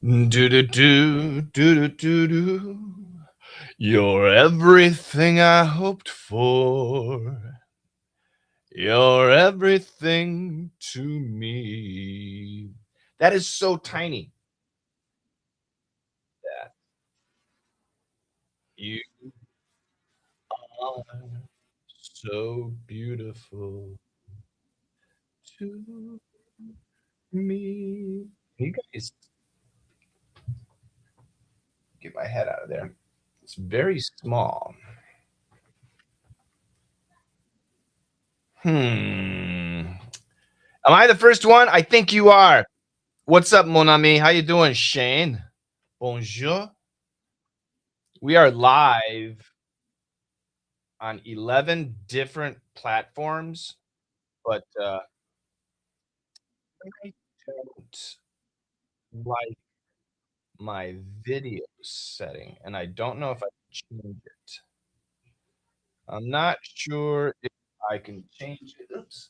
Do do do do do do do. You're everything I hoped for. You're everything to me. That is so tiny. That you are so beautiful to me. You guys get my head out of there. It's very small. Hmm. Am I the first one? I think you are. What's up, mon ami? How you doing, Shane? Bonjour. We are live on 11 different platforms, but I don't like my video setting, and I don't know if I can change it. I'm not sure if I can change it. Oops.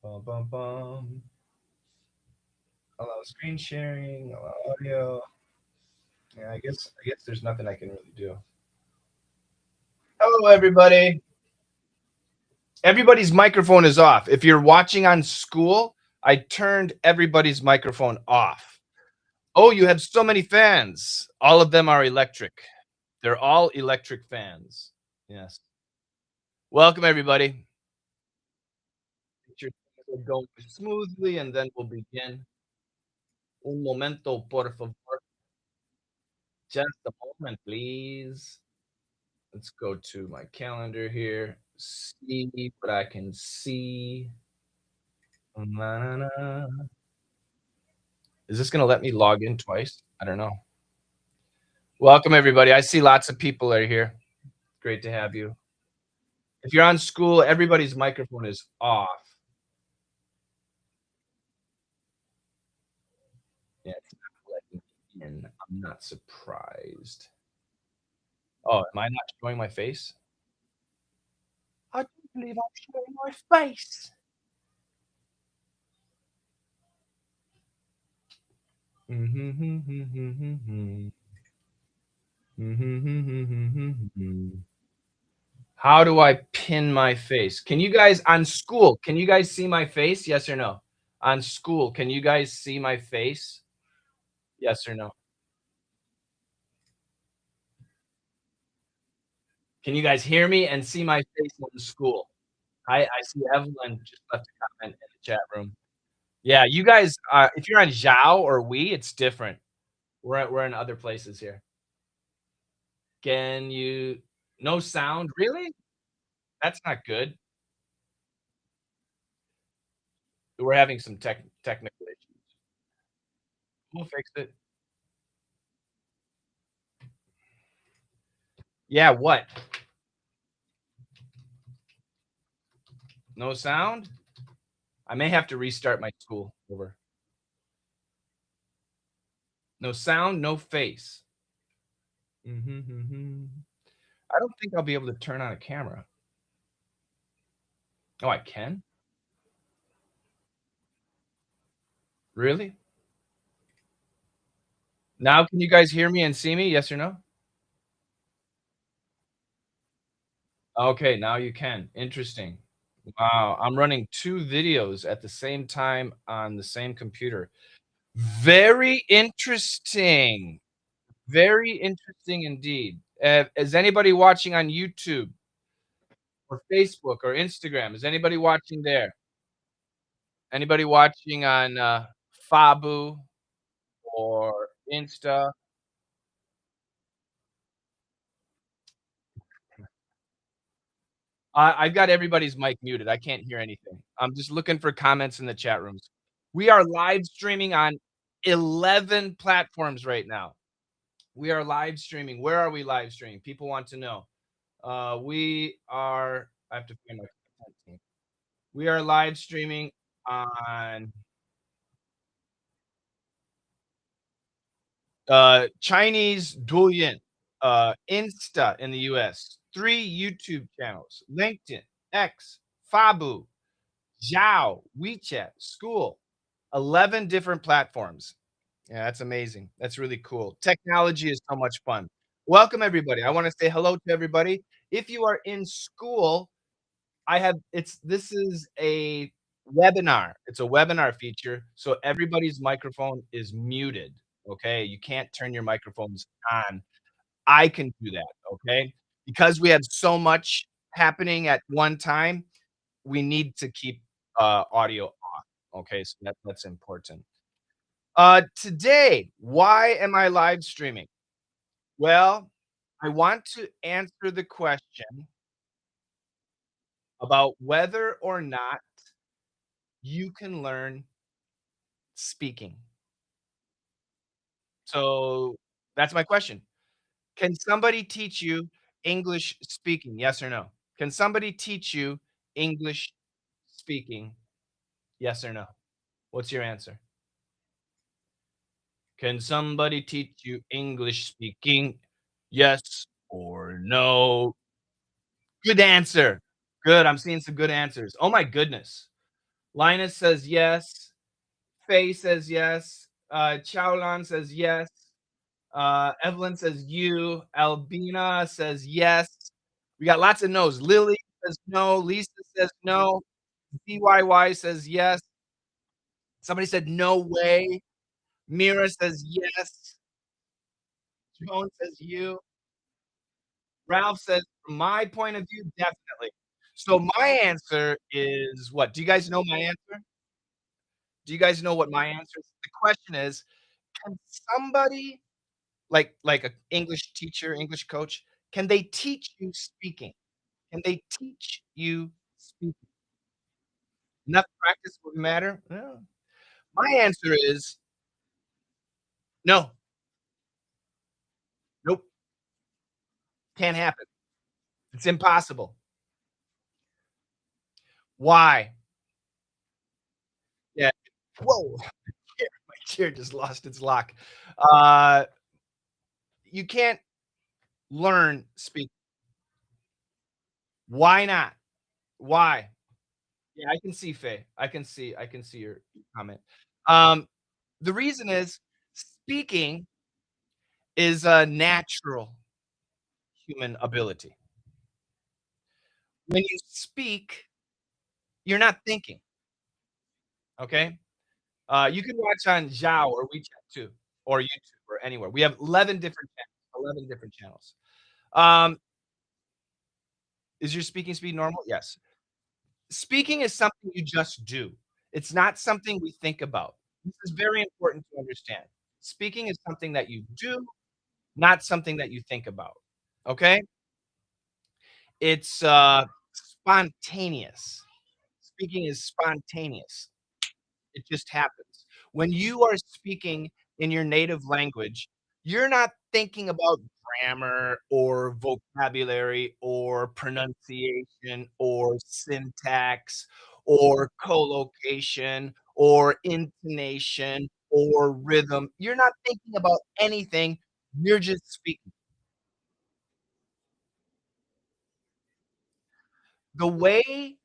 Bum, bum, bum. Allow screen sharing, allow audio. Yeah, I guess there's nothing I can really do. Hello, everybody. Everybody's microphone is off. If you're watching on school, I turned everybody's microphone off. Oh, you have so many fans. All of them are electric. They're all electric fans. Yes. Welcome, everybody. Get your things going smoothly, and then we'll begin. Un momento, por favor. Just a moment, please. Let's go to my calendar here. See what I can see. Na-na-na. Is this going to let me log in twice? I don't know. Welcome, everybody. I see lots of people are here. Great to have you. If you're on school, everybody's microphone is off. Yeah, it's not letting me in. I'm not surprised. Oh, am I not showing my face? I don't believe I'm showing my face. How do I pin my face? Can you guys on school? Can you guys see my face? Yes or no? On school, can you guys see my face? Yes or no? Can you guys hear me and see my face on school? I see Evelyn just left a comment in the chat room. Yeah, you guys, if you're on Zhao or We, it's different. We're in other places here. Can you no sound? Really? That's not good. We're having some technical issues. We'll fix it. Yeah, what? No sound? I may have to restart my school. Over. No sound, no face. I don't think I'll be able to turn on a camera. Oh, I can? Really? Now can you guys hear me and see me? Yes or no? Okay, now you can. Interesting. Wow, I'm running 2 videos at the same time on the same computer. Very interesting. Very interesting indeed. Is anybody watching on YouTube or Facebook or Instagram? Is anybody watching there? Anybody watching on, Fabu or Insta? I've got everybody's mic muted. I can't hear anything. I'm just looking for comments in the chat rooms. We are live streaming on 11 platforms right now. We are live streaming. Where are we live streaming? People want to know. We are I have to find my content team. We are live streaming on Chinese Douyin, Insta in the US, 3 YouTube channels, LinkedIn, X, Fabu, Zhao, WeChat, School, 11 different platforms. Yeah, that's amazing. That's really cool. Technology is so much fun. Welcome, everybody. I wanna say hello to everybody. If you are in school, I have it's this is a webinar. It's a webinar feature, so everybody's microphone is muted, okay? You can't turn your microphones on. I can do that, okay? Because we have so much happening at one time, we need to keep, audio off, okay? So that's important. Today, why am I live streaming? Well, I want to answer the question about whether or not you can learn speaking. So that's my question. Can somebody teach you English speaking? Yes or no? Can somebody teach you English speaking? Yes or no? What's your answer? Can somebody teach you English speaking? Yes or no? Good answer. Good. I'm seeing some good answers. Oh my goodness. Linus says yes. Faye says yes. Chowlan says yes. Evelyn says you. Albina says yes. We got lots of no's. Lily says no. Lisa says no. DYY says yes. Somebody said no way. Mira says yes. Joan says you. Ralph says, from my point of view, definitely. So my answer is what? Do you guys know my answer? Do you guys know what my answer is? The question is, can somebody like a English teacher, English coach, can they teach you speaking? Can they teach you speaking? Enough practice would matter? Well, my answer is no. Nope, can't happen. It's impossible. Why? Yeah. Whoa, my chair just lost its lock. Uh, you can't learn speak. Why not? Why? Yeah, I can see Faye. I can see your comment. Um, the reason is speaking is a natural human ability. When you speak, you're not thinking, okay? You can watch on Zhao or WeChat too, or YouTube or anywhere. We have 11 different channels, 11 different channels. Um, is your speaking speed normal? Yes. Speaking is something you just do. It's not something we think about. This is very important to understand. Speaking is something that you do, not something that you think about. Okay? It's spontaneous. Speaking is spontaneous. It just happens. When you are speaking in your native language, you're not thinking about grammar or vocabulary or pronunciation or syntax or collocation or intonation or rhythm. You're not thinking about anything. You're just speaking. The way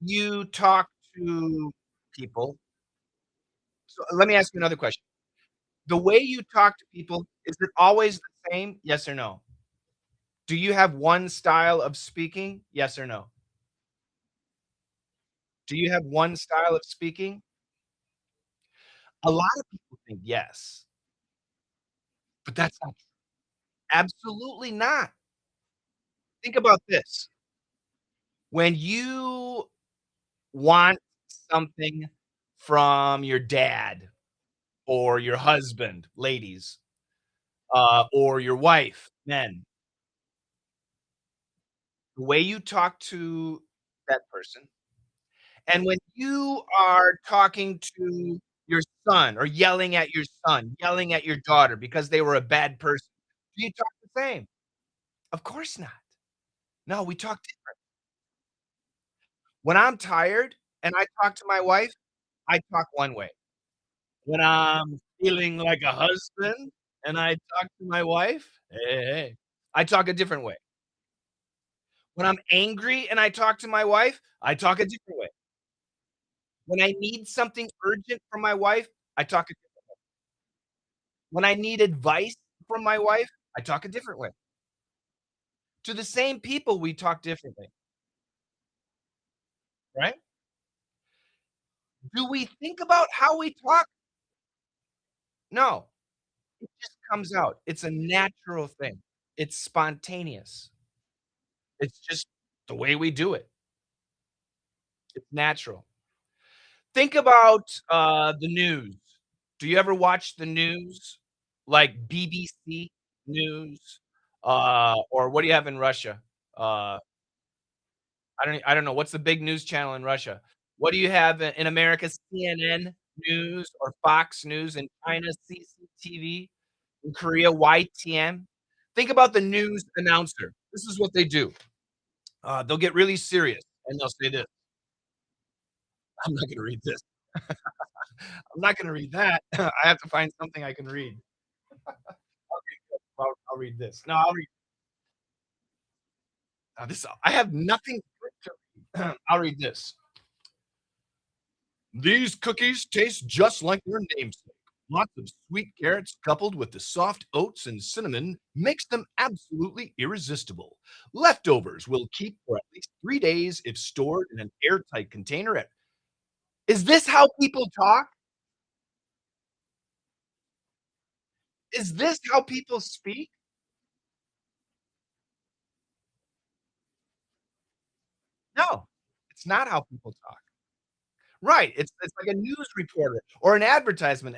you talk to people. So let me ask you another question. The way you talk to people, is it always the same? Yes or no? Do you have one style of speaking? Yes or no? Do you have one style of speaking? A lot of people think yes, but that's not true. Absolutely not. Think about this. When you want something from your dad or your husband, ladies, or your wife, men, the way you talk to that person. And when you are talking to your son or yelling at your son, yelling at your daughter because they were a bad person, do you talk the same? Of course not. No, we talk different. When I'm tired and I talk to my wife, I talk one way. When I'm feeling like a husband and I talk to my wife, hey, I talk a different way. When I'm angry and I talk to my wife, I talk a different way. When I need something urgent from my wife, I talk a When I need advice from my wife, I talk a different way. To the same people, we talk differently, right? Do we think about how we talk? No, it just comes out. It's a natural thing. It's spontaneous. It's just the way we do it. It's natural. Think about, the news. Do you ever watch the news? Like BBC News? Or what do you have in Russia? Uh, I don't know, what's the big news channel in Russia? What do you have in America? CNN News or Fox News, in China, CCTV, in Korea, YTN? Think about the news announcer. This is what they do. They'll get really serious, and they'll say this, "I'm not gonna read this. I'm not gonna read that. I have to find something I can read. I'll read this. No, I'll read this. I have nothing good to read. I'll read this. These cookies taste just like their namesake. Lots of sweet carrots coupled with the soft oats and cinnamon makes them absolutely irresistible. Leftovers will keep for at least 3 days if stored in an airtight container. Is this how people talk? Is this how people speak? No, it's not how people talk. Right. It's like a news reporter or an advertisement.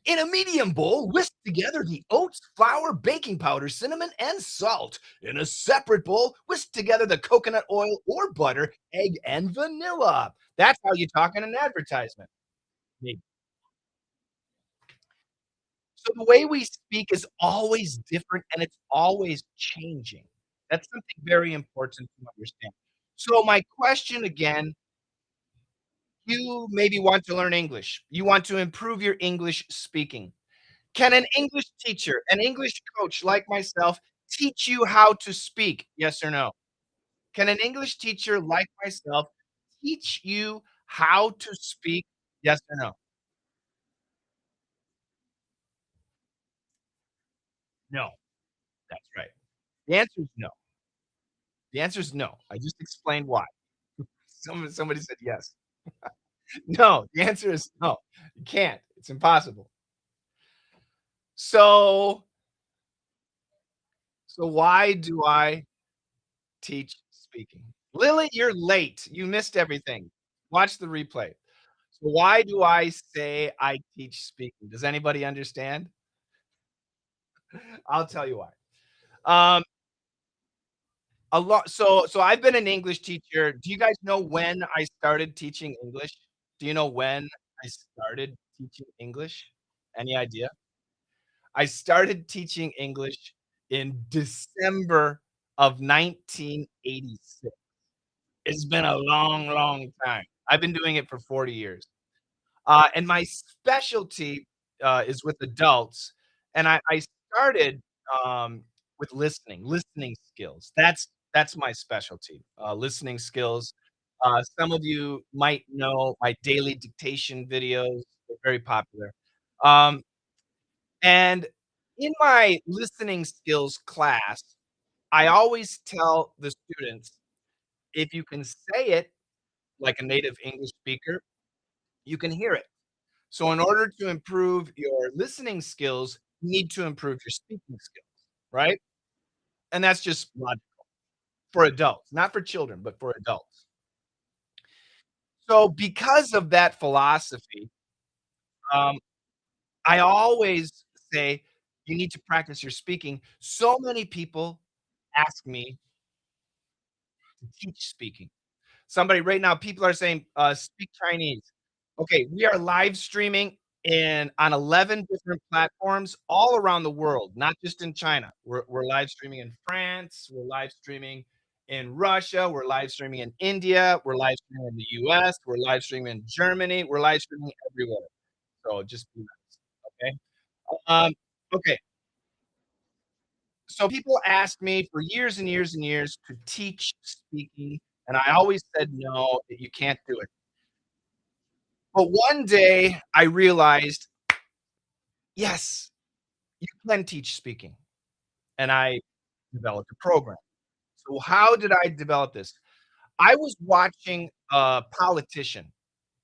In a medium bowl, whisk together the oats, flour, baking powder, cinnamon, and salt. In a separate bowl, whisk together the coconut oil or butter, egg, and vanilla. That's how you talk in an advertisement. Maybe. So the way we speak is always different and it's always changing. That's something very important to understand. So my question again, you maybe want to learn English. You want to improve your English speaking. Can an English teacher, an English coach like myself teach you how to speak? Yes or no? Can an English teacher like myself teach you how to speak? Yes or no? No, that's right. The answer is no. The answer is no. I just explained why. Somebody said yes. No, the answer is no. You can't. It's impossible. So so why do I teach speaking? Lily, you're late. You missed everything. Watch the replay. So why do I say I teach speaking? Does anybody understand? I'll tell you why. Um, a lot. So I've been an English teacher. Do you guys know when I started teaching English? Do you know when I started teaching English? Any idea? I started teaching English in December of 1986. It's been a long, long time. I've been doing it for 40 years. And my specialty, is with adults, and I started, with listening skills. That's my specialty, listening skills. Some of you might know my daily dictation videos, they're very popular. Um, and in my listening skills class, I always tell the students, if you can say it like a native English speaker, you can hear it. So in order to improve your listening skills, you need to improve your speaking skills, right? And that's just logical for adults, not for children, but for adults. So because of that philosophy, um, I always say you need to practice your speaking. So many people ask me to teach speaking. Somebody right now, people are saying, "Speak Chinese." Okay, we are live streaming in on 11 different platforms all around the world, not just in China. We're live streaming in France, we're live streaming in Russia, we're live streaming in India, we're live streaming in the US, we're live streaming in Germany, we're live streaming everywhere. So just be nice, okay? Um, okay, so people asked me for years and years and years to teach speaking, and I always said, "No, that you can't do it." But one day I realized Yes, you can teach speaking, and I developed a program. So how did I develop this? I was watching a politician,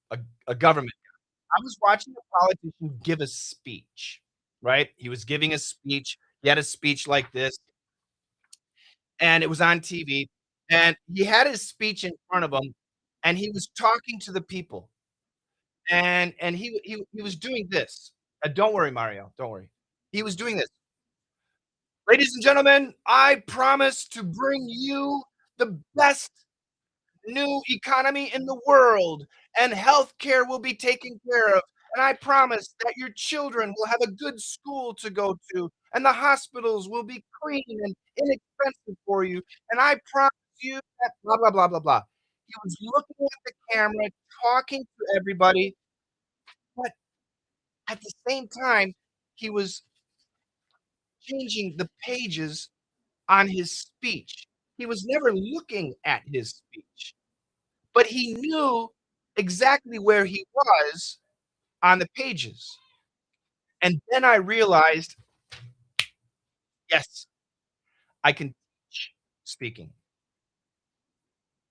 a a government I was watching a politician give a speech, right? He was giving a speech. He had a speech like this, and it was on TV, and he had his speech in front of him, and he was talking to the people, and he was doing this. Don't worry, Mario, don't worry. He was doing this. "Ladies and gentlemen, I promise to bring you the best new economy in the world, and healthcare will be taken care of. And I promise that your children will have a good school to go to, and the hospitals will be clean and inexpensive for you. And I promise you that blah, blah, blah, blah, blah." He was looking at the camera, talking to everybody, but at the same time, he was changing the pages on his speech. He was never looking at his speech, but he knew exactly where he was on the pages. And then I realized, yes, I can teach speaking.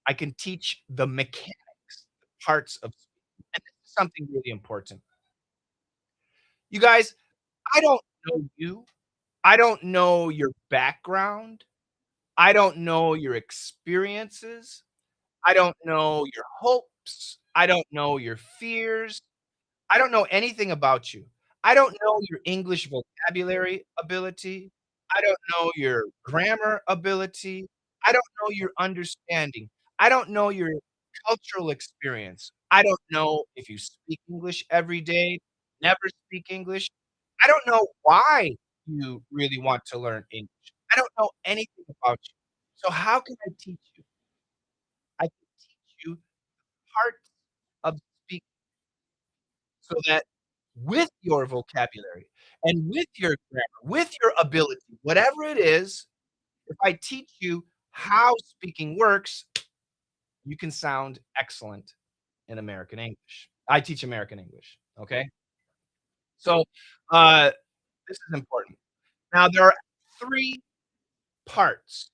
I can teach the mechanics, the parts of speaking. And this is something really important. You guys, I don't know you. I don't know your background. I don't know your experiences. I don't know your hopes. I don't know your fears. I don't know anything about you. I don't know your English vocabulary ability. I don't know your grammar ability. I don't know your understanding. I don't know your cultural experience. I don't know if you speak English every day, never speak English. I don't know why you really want to learn English. I don't know anything about you. So how can I teach you? I can teach you parts of speaking so that with your vocabulary and with your grammar, with your ability, whatever it is, if I teach you how speaking works, you can sound excellent in American English. I teach American English, okay? So, this is important. Now there are 3 parts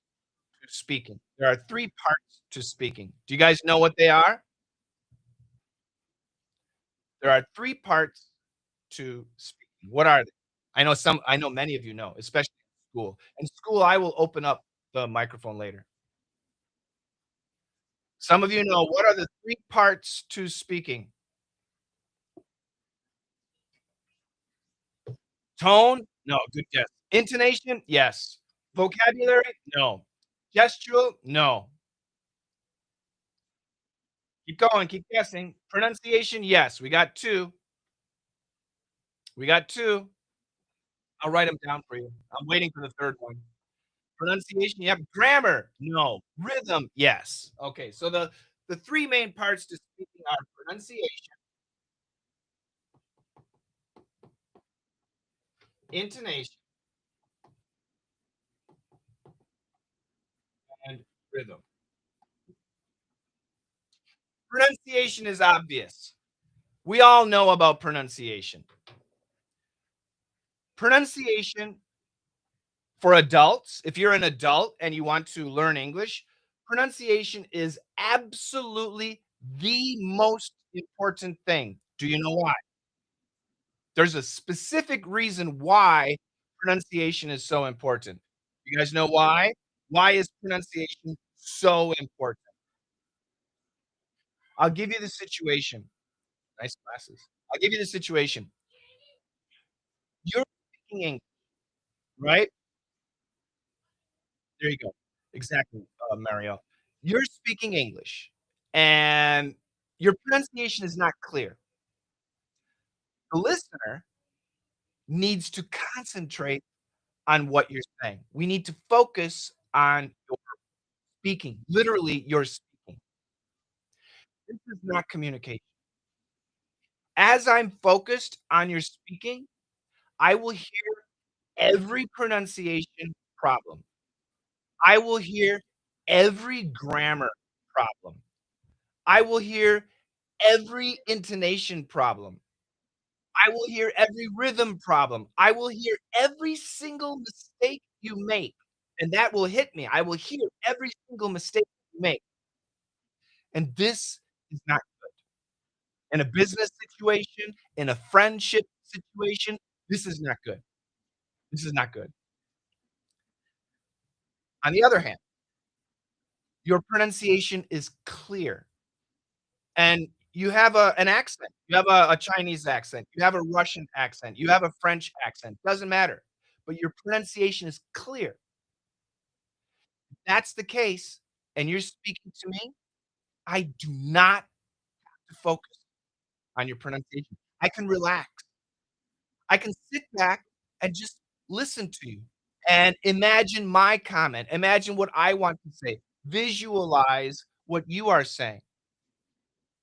to speaking. There are 3 parts to speaking. Do you guys know what they are? There are 3 parts to speaking. What are they? I know many of you know, especially in school. In school, I will open up the microphone later. Some of you know, what are the 3 parts to speaking? Tone? No, good guess. Intonation? Yes. Vocabulary? No. Gestural? No. Keep going, keep guessing. Pronunciation? Yes, we got 2. We got 2. I'll write them down for you. I'm waiting for the 3rd one. Pronunciation? Yep. Grammar? No. Rhythm? Yes. Okay, so the 3 main parts to speaking are pronunciation, intonation, and rhythm. Pronunciation is obvious. We all know about pronunciation. Pronunciation for adults, if you're an adult and you want to learn English, pronunciation is absolutely the most important thing. Do you know why? There's a specific reason why pronunciation is so important. You guys know why? Why is pronunciation so important? I'll give you the situation. Nice glasses. I'll give you the situation. You're speaking English, right? There you go. Exactly, Mario. You're speaking English, and your pronunciation is not clear. The listener needs to concentrate on what you're saying. We need to focus on your speaking, literally your speaking. This is not communication. As I'm focused on your speaking, I will hear every pronunciation problem. I will hear every grammar problem. I will hear every intonation problem. I will hear every rhythm problem. I will hear every single mistake you make, and that will hit me. I will hear every single mistake you make, and this is not in a business situation, in a friendship situation, this is not good. This is not good. On the other hand, your pronunciation is clear, and you have an accent. You have a Chinese accent, you have a Russian accent, you have a French accent, doesn't matter, but your pronunciation is clear. That's the case, and you're speaking to me, I do not have to focus on your pronunciation. I can relax. I can sit back and just listen to you and imagine my comment. Imagine what I want to say. Visualize what you are saying.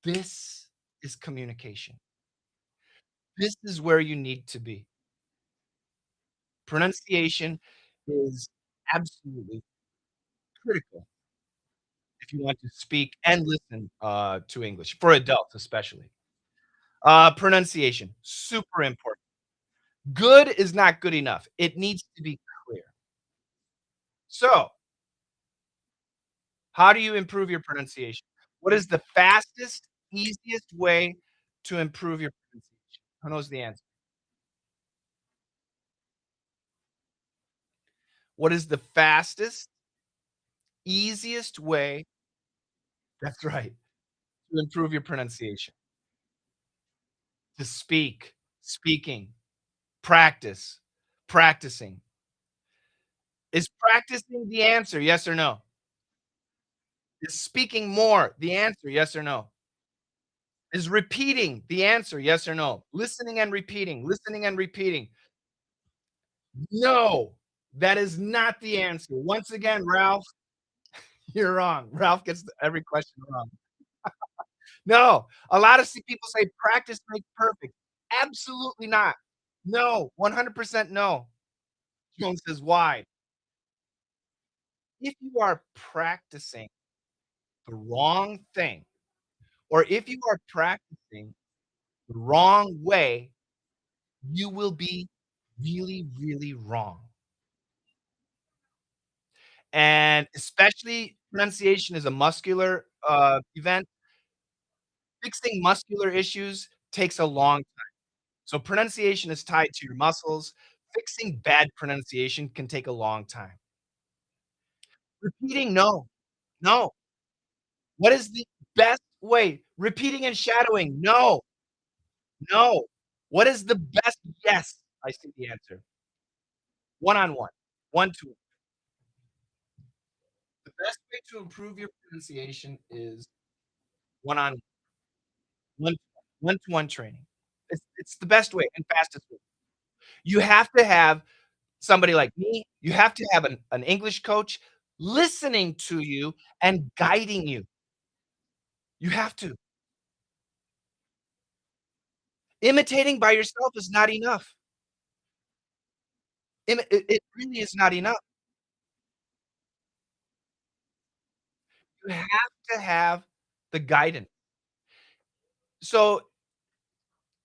This is communication. This is where you need to be. Pronunciation is absolutely critical if you want to speak and listen to English, for adults especially. Pronunciation, super important. Good is not good enough. It needs to be clear. So, how do you improve your pronunciation? What is the fastest, easiest way to improve your pronunciation? Who knows the answer? What is the fastest, easiest way that's right, to improve your pronunciation? To speak, speaking, practice, practicing. Is practicing the answer, yes or no? Is speaking more the answer, yes or no? Is repeating the answer, yes or no? Listening and repeating, listening and repeating. No, that is not the answer. Once again, Ralph, you're wrong. Ralph gets every question wrong. No, a lot of people say practice makes perfect. Absolutely not. No, 100% no. Jones says why? If you are practicing the wrong thing, or if you are practicing the wrong way, you will be really, really wrong. And especially pronunciation is a muscular event. Fixing muscular issues takes a long time. So pronunciation is tied to your muscles. Fixing bad pronunciation can take a long time. Repeating, no, no. What is the best way? Repeating and shadowing, no, no. What is the best? Yes, I see the answer. One on one, one to one. The best way to improve your pronunciation is one on one, one to one training. It's the best way and fastest way. You have to have somebody like me, you have to have an English coach listening to you and guiding you. You have to. Imitating by yourself is not enough. It really is not enough. You have to have the guidance. So,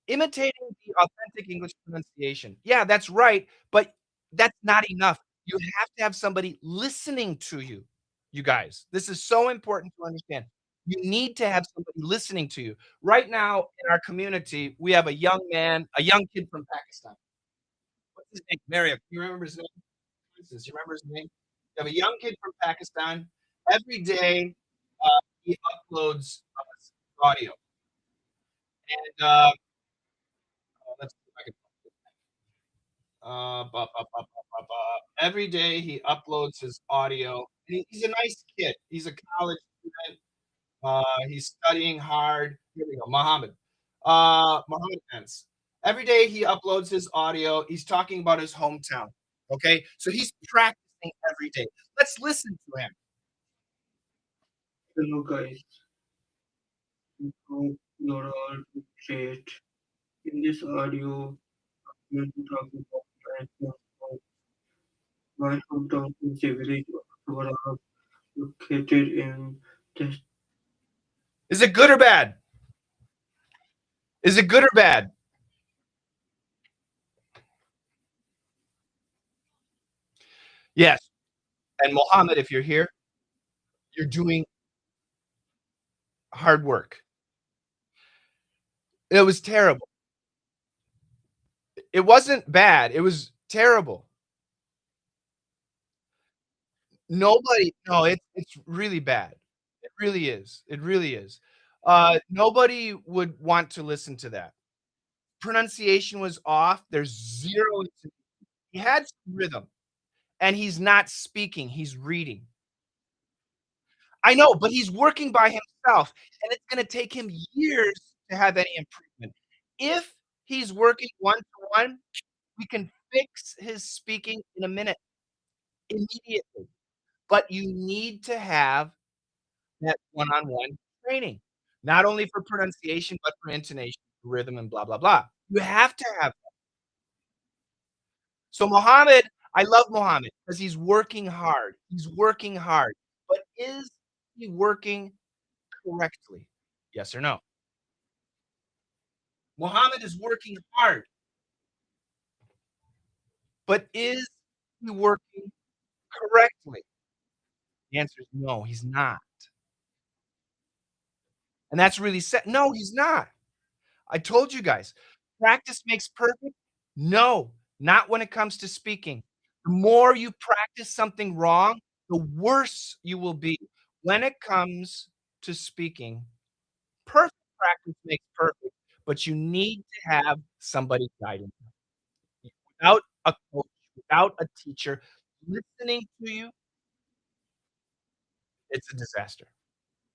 imitating the authentic English pronunciation, yeah, that's right, but that's not enough. You have to have somebody listening to you, you guys. This is so important to understand. You need to have somebody listening to you. Right now in our community, we have a young man, a young kid from Pakistan. What's his name? Mario, can you remember his name? For instance, you remember his name? You have a young kid from Pakistan. Every day, he uploads audio, and let's see if I can. Every day he uploads his audio. He's a nice kid. He's a college student. He's studying hard. Here we go, Mohammed. Mohammed Ents. Every day he uploads his audio. He's talking about his hometown. Okay, so he's practicing every day. Let's listen to him. Hello guys, hope you're all great. In this audio, I'm going to talk about my hometown. My hometown is a village of Sovarab located in the Is it good or bad? Is it good or bad? Yes, and Mohammed, if you're here, you're doing hard work. It was terrible. It wasn't bad, it was terrible. Nobody no, it's really bad. It really is, it really is. Nobody would want to listen to that. Pronunciation was off, there's 0 he had some rhythm, and he's not speaking, he's reading. I know, but he's working by himself, and it's gonna take him years to have any improvement. If he's working one-to-one, we can fix his speaking in a minute, immediately, but you need to have that one-on-one training, not only for pronunciation, but for intonation, rhythm, and blah, blah, blah. You have to have so Mohammed I love Mohammed because he's working hard. He's working hard, but is he working correctly? Yes or no? Mohammed is working hard, but is he working correctly? The answer is no, he's not. And that's really sad. No, he's not. I told you guys, practice makes perfect. No, not when it comes to speaking. The more you practice something wrong, the worse you will be. When it comes to speaking, perfect practice makes perfect, but you need to have somebody guiding you. Without a coach, without a teacher listening to you, it's a disaster.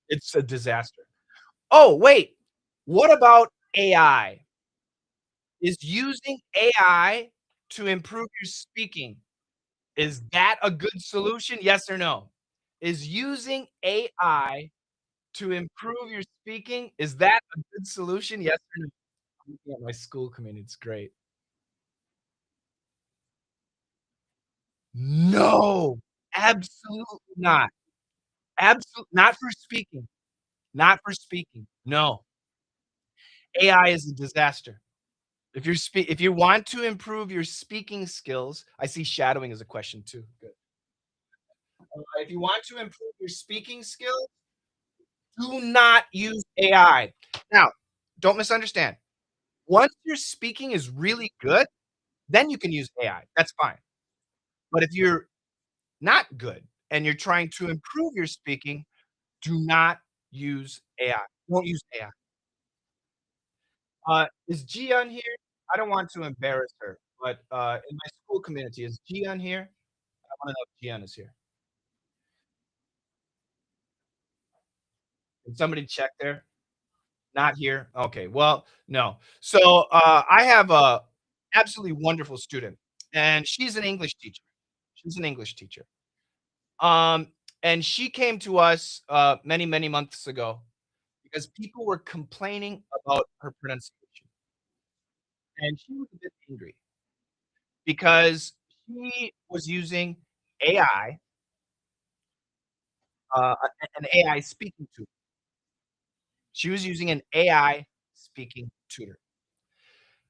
It's a disaster. Oh, wait, what about AI? Is using AI to improve your speaking, is that a good solution? Yes or no? Is using AI to improve your speaking, is that a good solution? Yes or no? I'm looking at my school community, it's great. No, absolutely not. Not for speaking, not for speaking. No, AI is a disaster. If you want to improve your speaking skills I see shadowing is a question too. Good. If you want to improve your speaking skills, do not use AI. Now, don't misunderstand. Once your speaking is really good, then you can use AI. That's fine. But if you're not good and you're trying to improve your speaking, do not use AI. Don't use AI. Is Gian here? I don't want to embarrass her, but in my school community, is Gian here? I want to know if Gian is here. Can somebody check there? Not here? Okay, well, no. So, I have a absolutely wonderful student, and she's an English teacher. She's an English teacher. Um, and she came to us, many, many months ago because people were complaining about her pronunciation, and she was a bit angry because she was using AI, an AI speaking tutor. She was using an AI speaking tutor.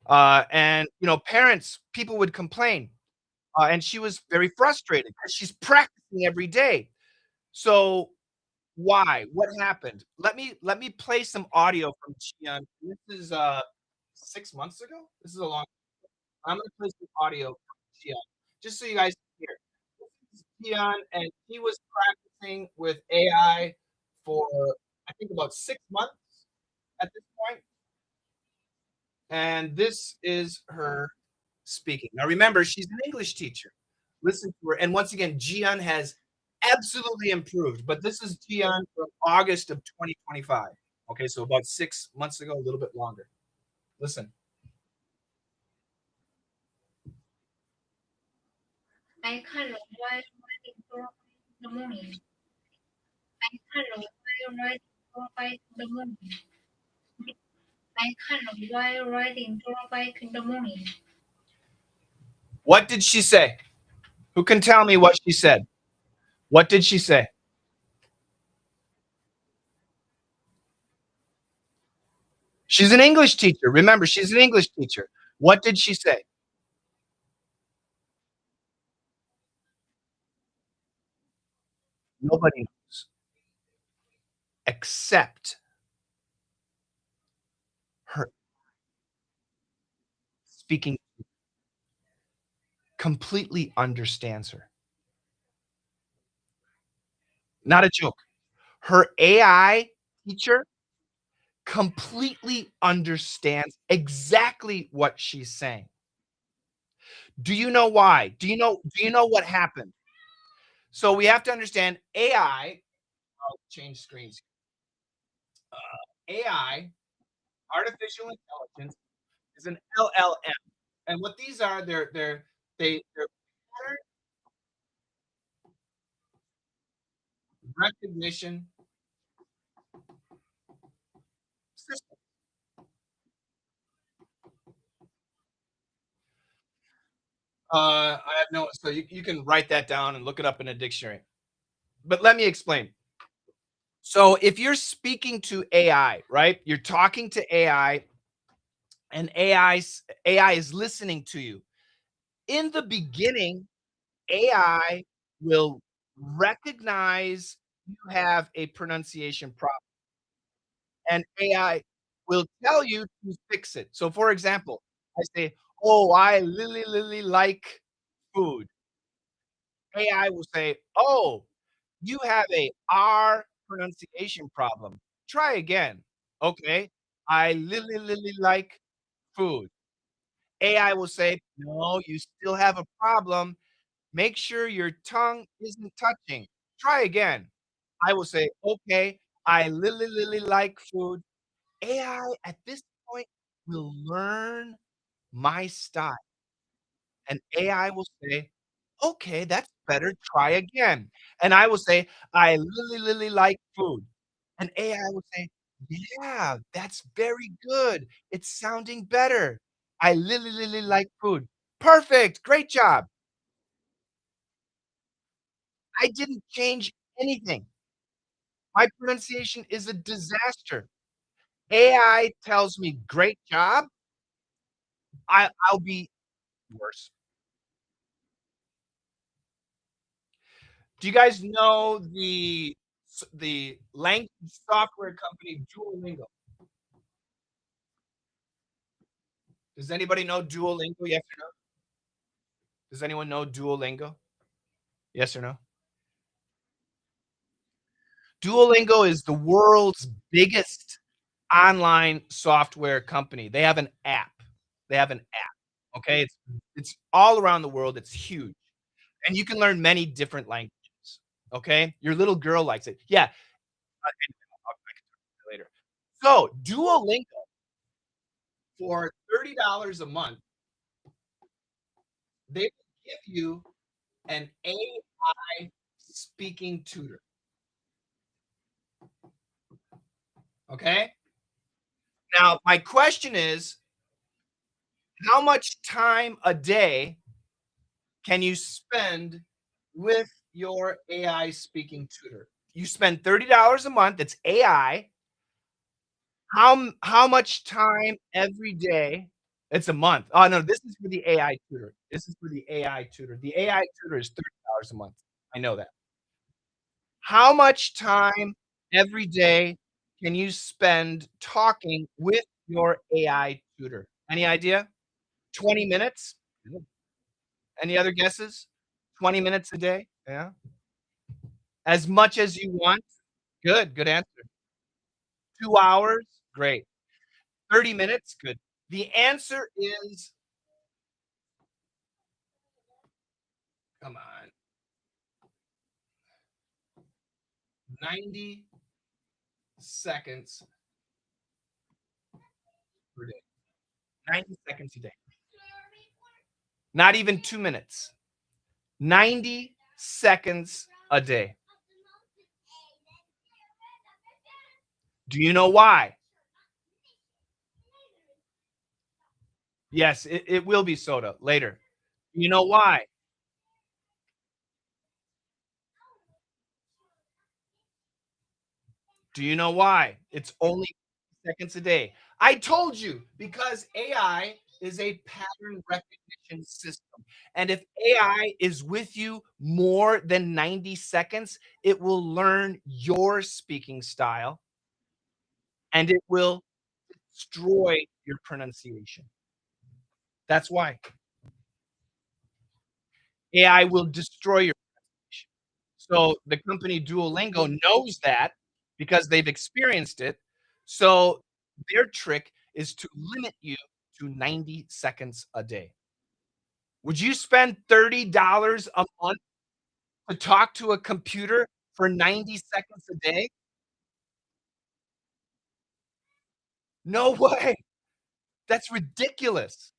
And, parents, people would complain. And she was very frustrated because she's practicing every day. So why? What happened? Let me play some audio from Gian. This is 6 months ago. This is a long. I'm gonna play some audio from Gian just so you guys can hear. This is Gian, and he was practicing with AI for I think about 6 months at this point. And this is her speaking. Now remember, she's an English teacher. Listen to her. And once again, Gian has absolutely improved. But this is Gian from August of 2025. Okay, so about 6 months ago, a little bit longer. Listen. I can't while riding in the morning. I can't while riding in the morning. I can't while riding bike in the morning. What did she say? Who can tell me what she said? What did she say? She's an English teacher. Remember, she's an English teacher. What did she say? Nobody knows except her speaking completely understands her. Not a joke. Her AI teacher completely understands exactly what she's saying. Do you know why? Do you know what happened? So we have to understand AI. I'll change screens. AI, artificial intelligence, is an LLM. And what these are, they're pattern recognition systems. I have no, so you can write that down and look it up in a dictionary. But let me explain. So if you're speaking to AI, right? You're talking to AI, and AI is listening to you. In the beginning, AI will recognize you have a pronunciation problem, and AI will tell you to fix it. So, for example, I say, "Oh, I really like food." AI will say, "Oh, you have a R pronunciation problem. Try again." Okay, "I really like food." AI will say, "No, you still have a problem. Make sure your tongue isn't touching. Try again." I will say, "Okay, I really like food." AI at this point will learn my style, and AI will say, "Okay, that's better. Try again." And I will say, "I really like food." And AI will say, "Yeah, that's very good. It's sounding better. I really like food." Perfect. Great job. I didn't change anything. My pronunciation is a disaster. AI tells me, "Great job." I'll be worse. Do you guys know the language software company Duolingo? Does anybody know Duolingo? Yes or no? Does anyone know Duolingo? Yes or no? Duolingo is the world's biggest online software company. They have an app. They have an app, okay? It's all around the world. It's huge, and you can learn many different languages, okay? Your little girl likes it. Yeah, anyway, I can talk about it later. So, Duolingo, for $30 a month, they will give you an AI speaking tutor, okay? Now, my question is, how much time a day can you spend with your AI speaking tutor? You spend $30 a month, it's AI. How much time every day? It's a month. Oh, no, this is for the AI tutor. This is for the AI tutor. The AI tutor is $30 a month. I know that. How much time every day can you spend talking with your AI tutor? Any idea? 20 minutes? Good. Any other guesses? 20 minutes a day? Yeah. As much as you want? Good, good answer. 2 hours? Great. 30 minutes? Good. The answer is, come on, 90 seconds per day. 90 seconds a day. Not even 2 minutes. 90 seconds a day. Do you know why? Yes, it will be soda later. You know why? Do you know why? It's only seconds a day. I told you, because AI is a pattern recognition. pronunciation system. And if AI is with you more than 90 seconds, it will learn your speaking style and it will destroy your pronunciation. That's why AI will destroy your pronunciation. So the company Duolingo knows that because they've experienced it. So their trick is to limit you to 90 seconds a day. Would you spend $30 a month to talk to a computer for 90 seconds a day? No way. That's ridiculous.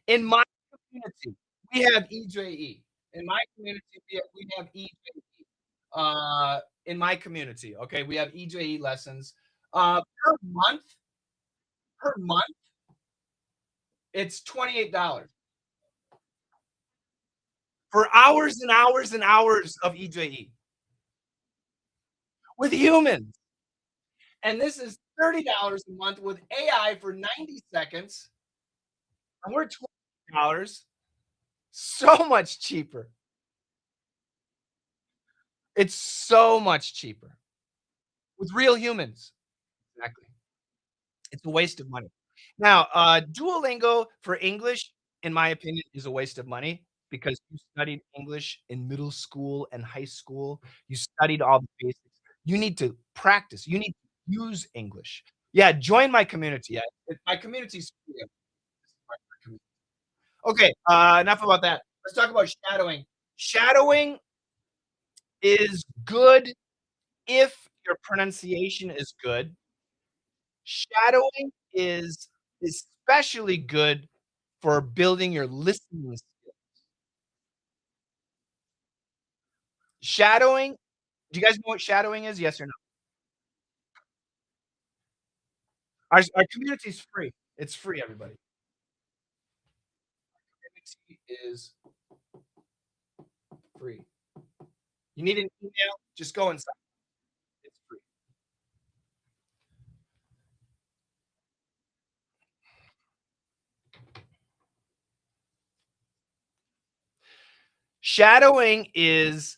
In my community, we have EJE. In my community, we have EJE. In my community, okay, we have EJE lessons. Per month, it's $28 for hours and hours and hours of EJE with humans. And this is $30 a month with AI for 90 seconds, and we're $20. So much cheaper. It's so much cheaper with real humans. Exactly. It's a waste of money. Now, Duolingo for English, in my opinion, is a waste of money because you studied English in middle school and high school. You studied all the basics. You need to practice. You need to use English. Yeah, join my community. Yeah, my community's free. Okay, enough about that. Let's talk about shadowing. Shadowing is good if your pronunciation is good. Shadowing is especially good for building your listening skill. Shadowing, do you guys know what shadowing is? Yes or no? Our community is free. It's free, everybody. Community is free. You need an email? Just go inside. It's free. Shadowing is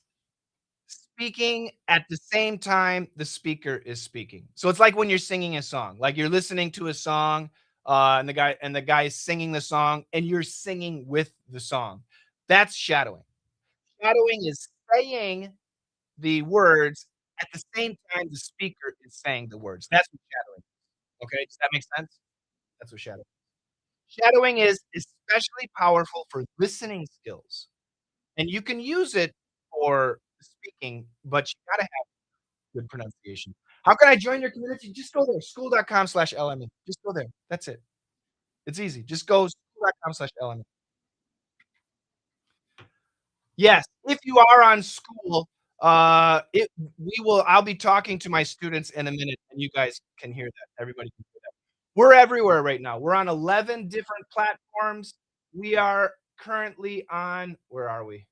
speaking at the same time the speaker is speaking. So it's like when you're singing a song, like you're listening to a song, and the guy is singing the song, and you're singing with the song. That's shadowing. Shadowing is saying the words at the same time the speaker is saying the words. That's what shadowing is. Okay, does that make sense? That's what shadowing. Shadowing is especially powerful for listening skills, and you can use it for speaking, but you gotta have good pronunciation. How can I join your community? Just go there, school.com/LME. Just go there. That's it. It's easy. Just go school.com/LME. Yes, if you are on school, it we will I'll be talking to my students in a minute, and you guys can hear that. Everybody can hear that. We're everywhere right now. We're on 11 different platforms. We are currently on where are we?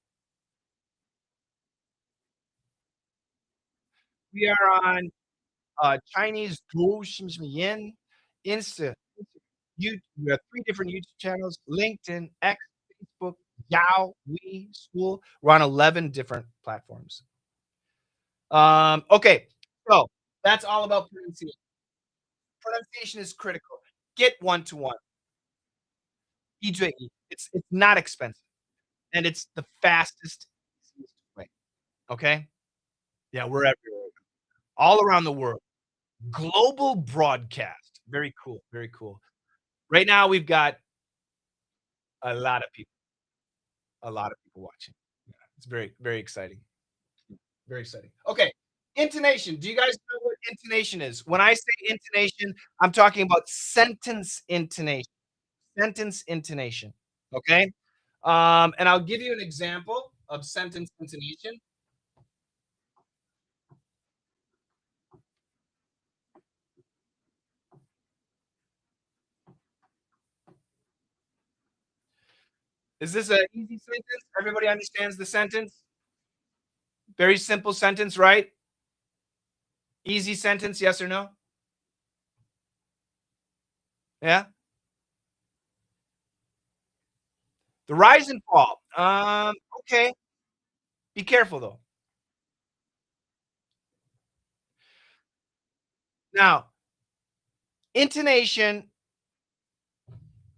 We are on Chinese Duolingo, Insta, you we have 3 different YouTube channels, LinkedIn, X, Facebook, Yao, We, School. We're on 11 different platforms. Okay, so that's all about pronunciation. Pronunciation is critical. Get one-to-one, EJE. It's not expensive, and it's the fastest, easiest way, okay? Yeah, we're everywhere, all around the world. Global broadcast. Very cool, very cool. Right now, we've got a lot of people watching. Yeah, it's very, very exciting. Very exciting. Okay, intonation. Do you guys know what intonation is? When I say intonation, I'm talking about sentence intonation. Sentence intonation. Okay? And I'll give you an example of sentence intonation. Is this an easy sentence? Everybody understands the sentence? Very simple sentence, right? Easy sentence, yes or no? Yeah? The rise and fall. Okay. Be careful though. Now, intonation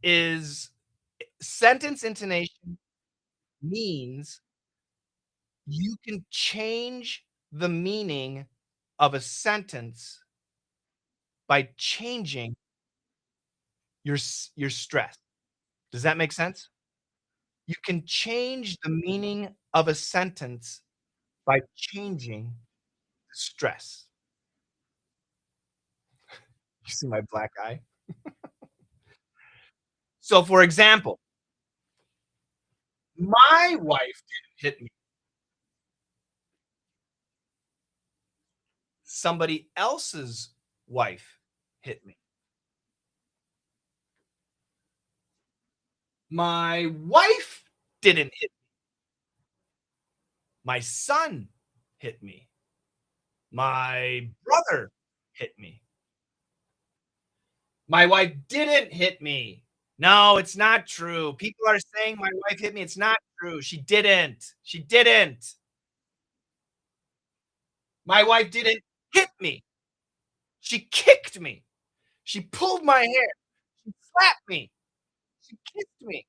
is sentence intonation means you can change the meaning of a sentence by changing your stress. Does that make sense? You can change the meaning of a sentence by changing the stress. You see my black eye? So, for example, my wife didn't hit me. Somebody else's wife hit me. My wife didn't hit me. My son hit me. My brother hit me. My wife didn't hit me. No, it's not true. People are saying my wife hit me. It's not true. She didn't. She didn't. My wife didn't hit me. She kicked me. She pulled my hair. She slapped me. She kissed me.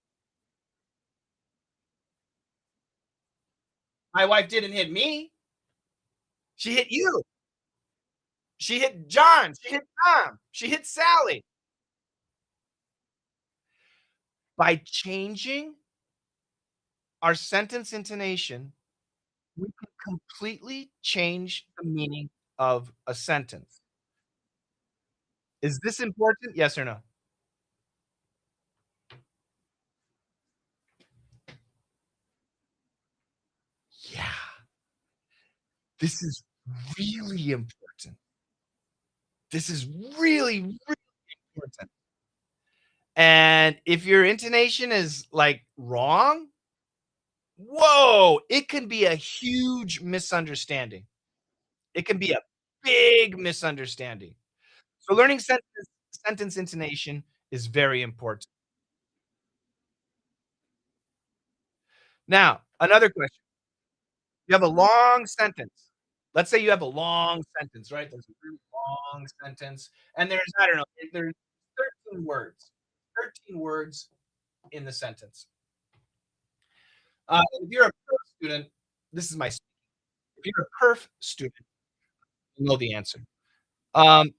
My wife didn't hit me. She hit you. She hit John. She hit Tom. She hit Sally. By changing our sentence intonation, we can completely change the meaning of a sentence. Is this important? Yes or no? Yeah. This is really important. This is really, really important. And if your intonation is, like, wrong, whoa, it can be a huge misunderstanding. It can be a big misunderstanding. So learning sentence intonation is very important. Now, another question. You have a long sentence. Let's say you have a long sentence, right? There's a really long sentence, and there's, I don't know, there's 13 words. 13 words in the sentence. If you're a perf student, this is my if you're a perf student, you know the answer. Um,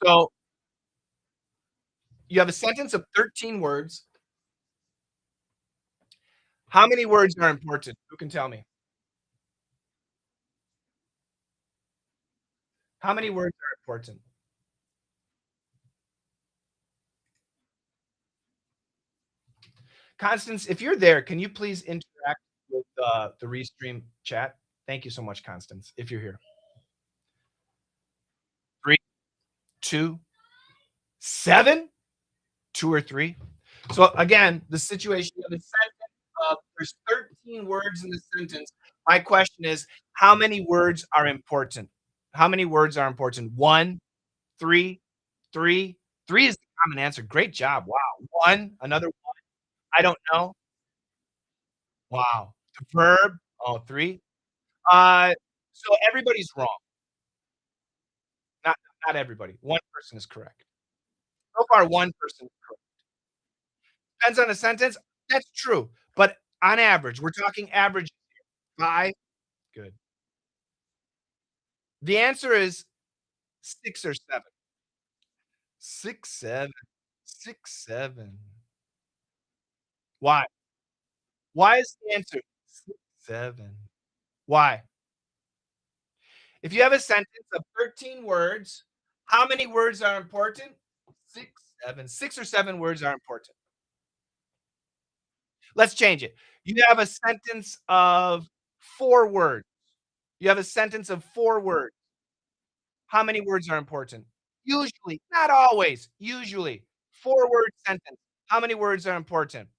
so you have a sentence of 13 words. How many words are important? Who can tell me? How many words are important? Constance, if you're there, can you please interact with the Restream chat? Thank you so much, Constance, if you're here. 3, 2, 7, 2 or 3. So again, the situation of the sentence there's 13 words in the sentence. My question is, how many words are important? How many words are important? 1, 3, 3. 3 is the common answer. Great job. Wow. 1, another 1. I don't know. Wow. The verb, oh, 3. So everybody's wrong. Not not everybody. One person is correct. So far, one person is correct. Depends on the sentence. That's true, but on average, we're talking average 5. Good. The answer is 6 or 7. 6, 7. 6, 7. Why? Why is the answer 6, 7? Why? If you have a sentence of 13 words, how many words are important? 6, 7. 6 or 7 words are important. Let's change it. You have a sentence of 4 words. You have a sentence of 4 words. How many words are important? Usually, not always, usually. 4-word sentence. How many words are important?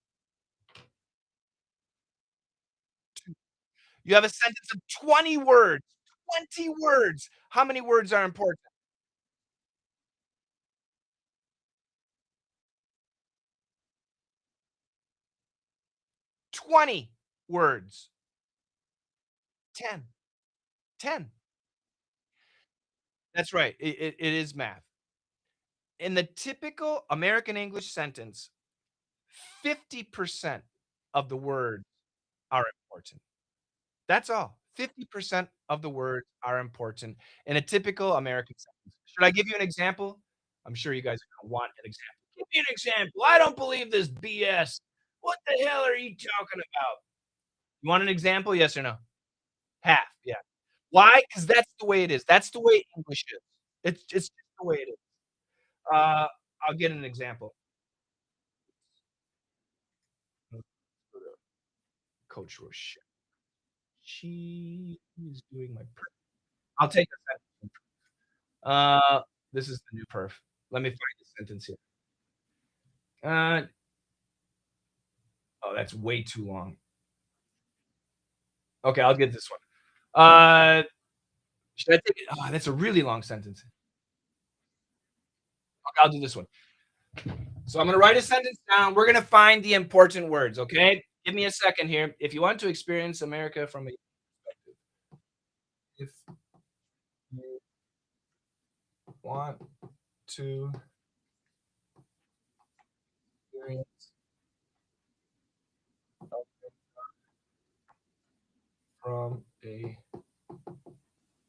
2. You have a sentence of 20 words. 20 words. How many words are important? 20 words. 10. 10. That's right. It is math. In the typical American English sentence, 50% of the words are important. That's all. 50% of the words are important in a typical American sentence. Should I give you an example? I'm sure you guys are gonna want an example. Give me an example. I don't believe this BS. What the hell are you talking about? You want an example? Yes or no? Half, yeah. Why? Because that's the way it is. That's the way English is. It's just the way it is. Uh, I'll get an example. Coach Rochelle. She is doing my perf. I'll take a second. This is the new perf. Let me find the sentence here. Uh, oh, that's way too long. Okay, I'll get this one. Should I take it? Oh, that's a really long sentence. Okay, I'll do this one. So I'm gonna write a sentence down. We're gonna find the important words, okay? Give me a second here. If you want to experience America from a perspective, if you want to experience from a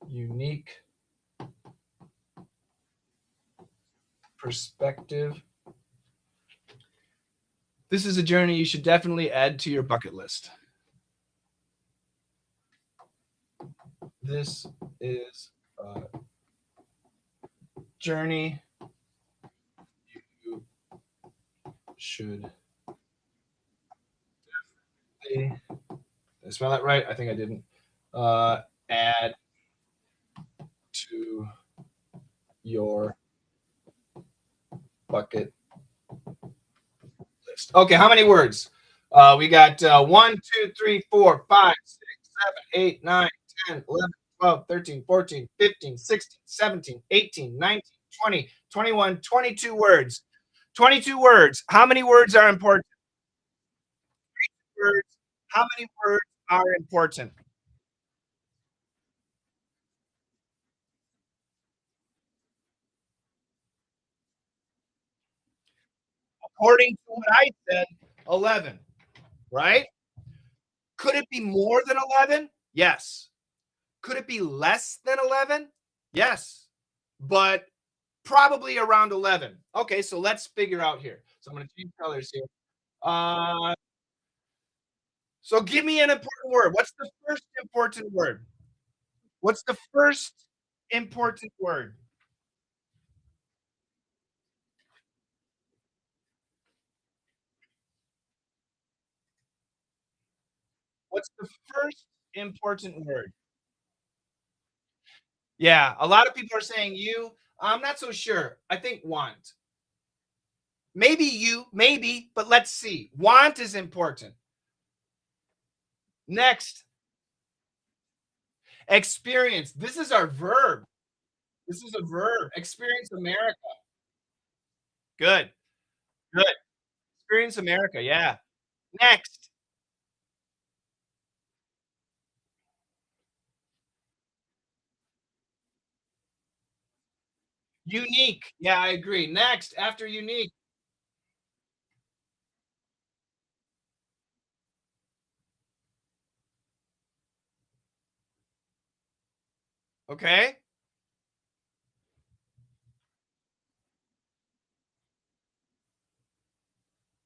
unique perspective, this is a journey you should definitely add to your bucket list. This is a journey you should definitely, did I spell that right? I think I didn't. Add to your bucket list. Okay, how many words? We got 1, 2, 3, 4, 5, 6, 7, 8, 9, 10, 11, 12, 13, 14, 15, 16, 17, 18, 19, 20, 21, 22 words. 22 words. How many words are important? Words. How many words are important? According to what I said, 11, right? Could it be more than 11? Yes. Could it be less than 11? Yes. But probably around 11. Okay, so let's figure out here. So I'm going to change colors here. So give me an important word. What's the first important word? What's the first important word? What's the first important word? Yeah, a lot of people are saying you. I'm not so sure. I think want. Maybe you, maybe, but let's see. Want is important. Next, experience. This is our verb. This is a verb. Experience America. Good. Good. Experience America. Yeah. Next, unique. Yeah, I agree. Next, after unique. Okay.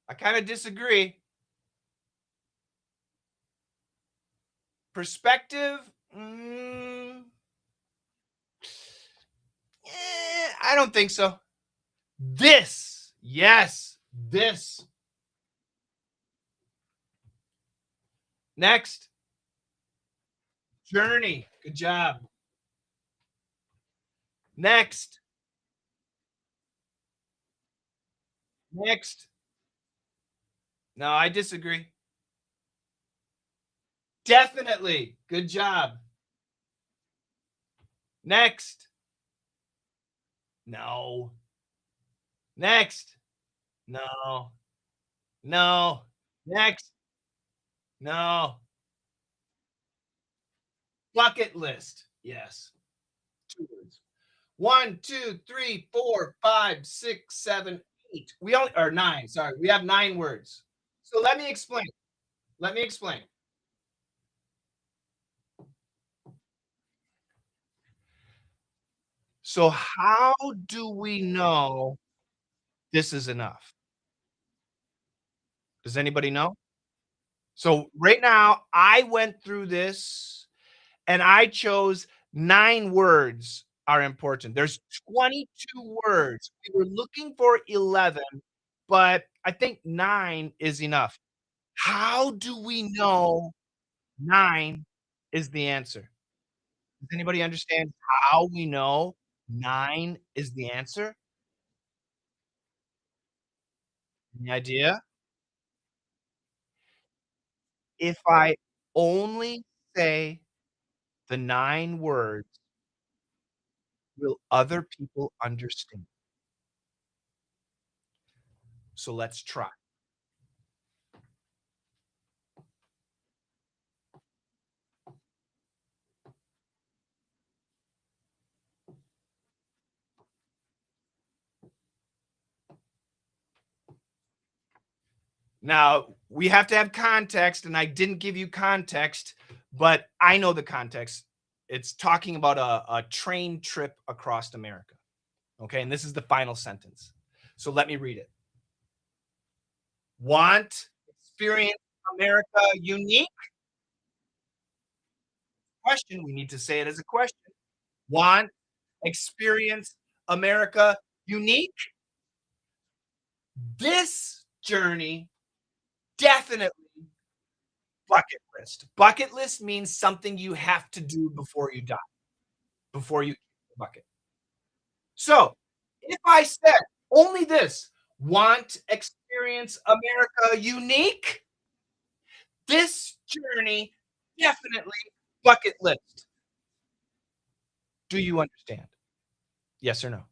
I kind of disagree. Perspective. I don't think so. This. Yes. This. Next. Journey. Good job. Next. Next. No, I disagree. Definitely. Good job. Next. No. Next. No. No. Next. No. Bucket list. Yes. 2 words. 1, 2, 3, 4, 5, 6, 7, 8. We only or 9, sorry. We have 9 words. So let me explain. Let me explain. So how do we know this is enough? Does anybody know? So right now, I went through this and I chose 9 words are important. There's 22 words. We were looking for 11, but I think 9 is enough. How do we know 9 is the answer? Does anybody understand how we know 9 is the answer? Any idea? If I only say the 9 words, will other people understand? So let's try. Now, we have to have context, and I didn't give you context, but I know the context. It's talking about a train trip across America. Okay, and this is the final sentence. So let me read it. Want, experience America unique? Question. We need to say it as a question. Want, experience America unique? This journey definitely bucket list. Bucket list means something you have to do before you die, before you kick the bucket. So if I said only this, want, experience America unique, this journey definitely bucket list. Do you understand? Yes or no?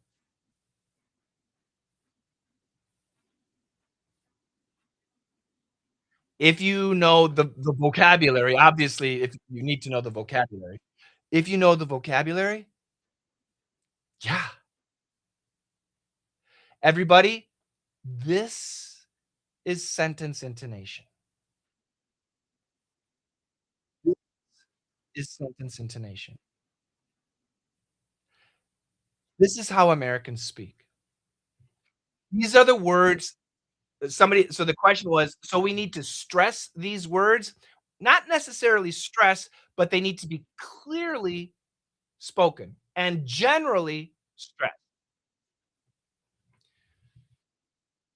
If you know the vocabulary, obviously, if you need to know the vocabulary. If you know the vocabulary, yeah. Everybody, this is sentence intonation. This is sentence intonation. This is how Americans speak. These are the words that somebody so the question was, so we need to stress these words? Not necessarily stress, but they need to be clearly spoken and generally stressed.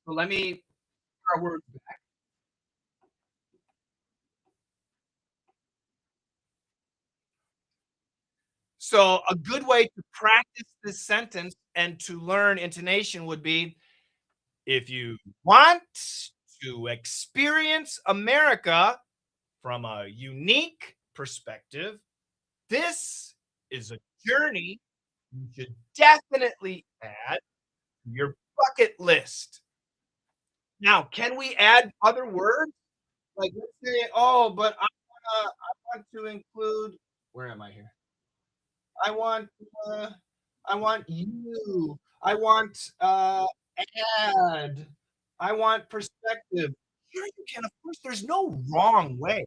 So let me our word So a good way to practice this sentence and to learn intonation would be if you want to experience America from a unique perspective, this is a journey you should definitely add to your bucket list. Now, can we add other words? Like let's say, oh, but I want to include where am I here? I want uh, I want you. I want add. I want perspective. Here you can, of course, there's no wrong way.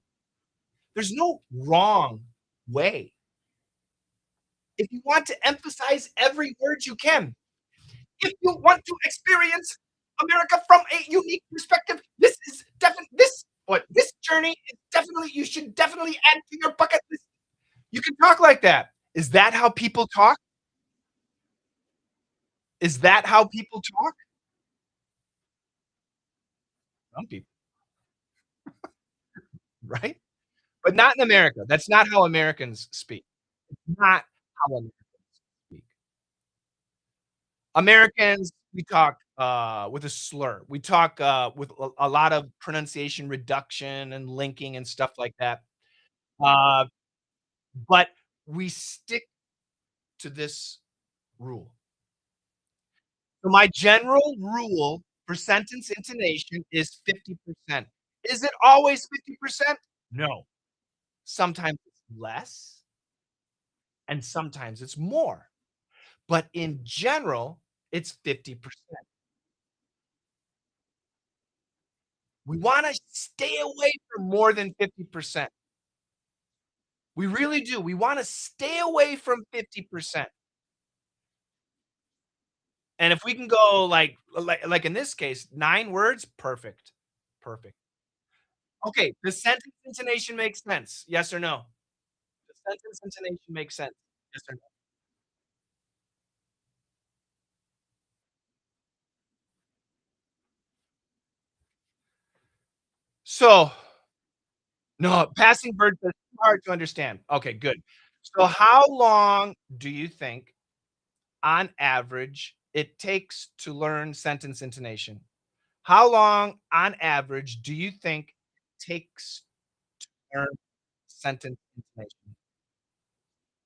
There's no wrong way. If you want to emphasize every word you can, if you want to experience America from a unique perspective, this is definitely this what this journey is definitely you should definitely add to your bucket list. You can talk like that. Is that how people talk? Is that how people talk? Some people, right? But not in America. That's not how Americans speak. Not how Americans speak. Americans, we talk, with a slur. We talk, with a lot of pronunciation reduction and linking and stuff like that. Uh, but we stick to this rule. So my general rule for sentence intonation is 50%. Is it always 50%? No. Sometimes it's less and sometimes it's more. But in general, it's 50%. We wanna stay away from more than 50%. We really do. We wanna stay away from 50%. And if we can go like in this case, 9 words, perfect. Perfect. Okay, the sentence intonation makes sense. Yes or no? The sentence intonation makes sense. Yes or no? So, no, passing birds is too hard to understand. Okay, good. So how long do you think, on average, it takes to learn sentence intonation? How long, on average, do you think it takes to learn sentence intonation?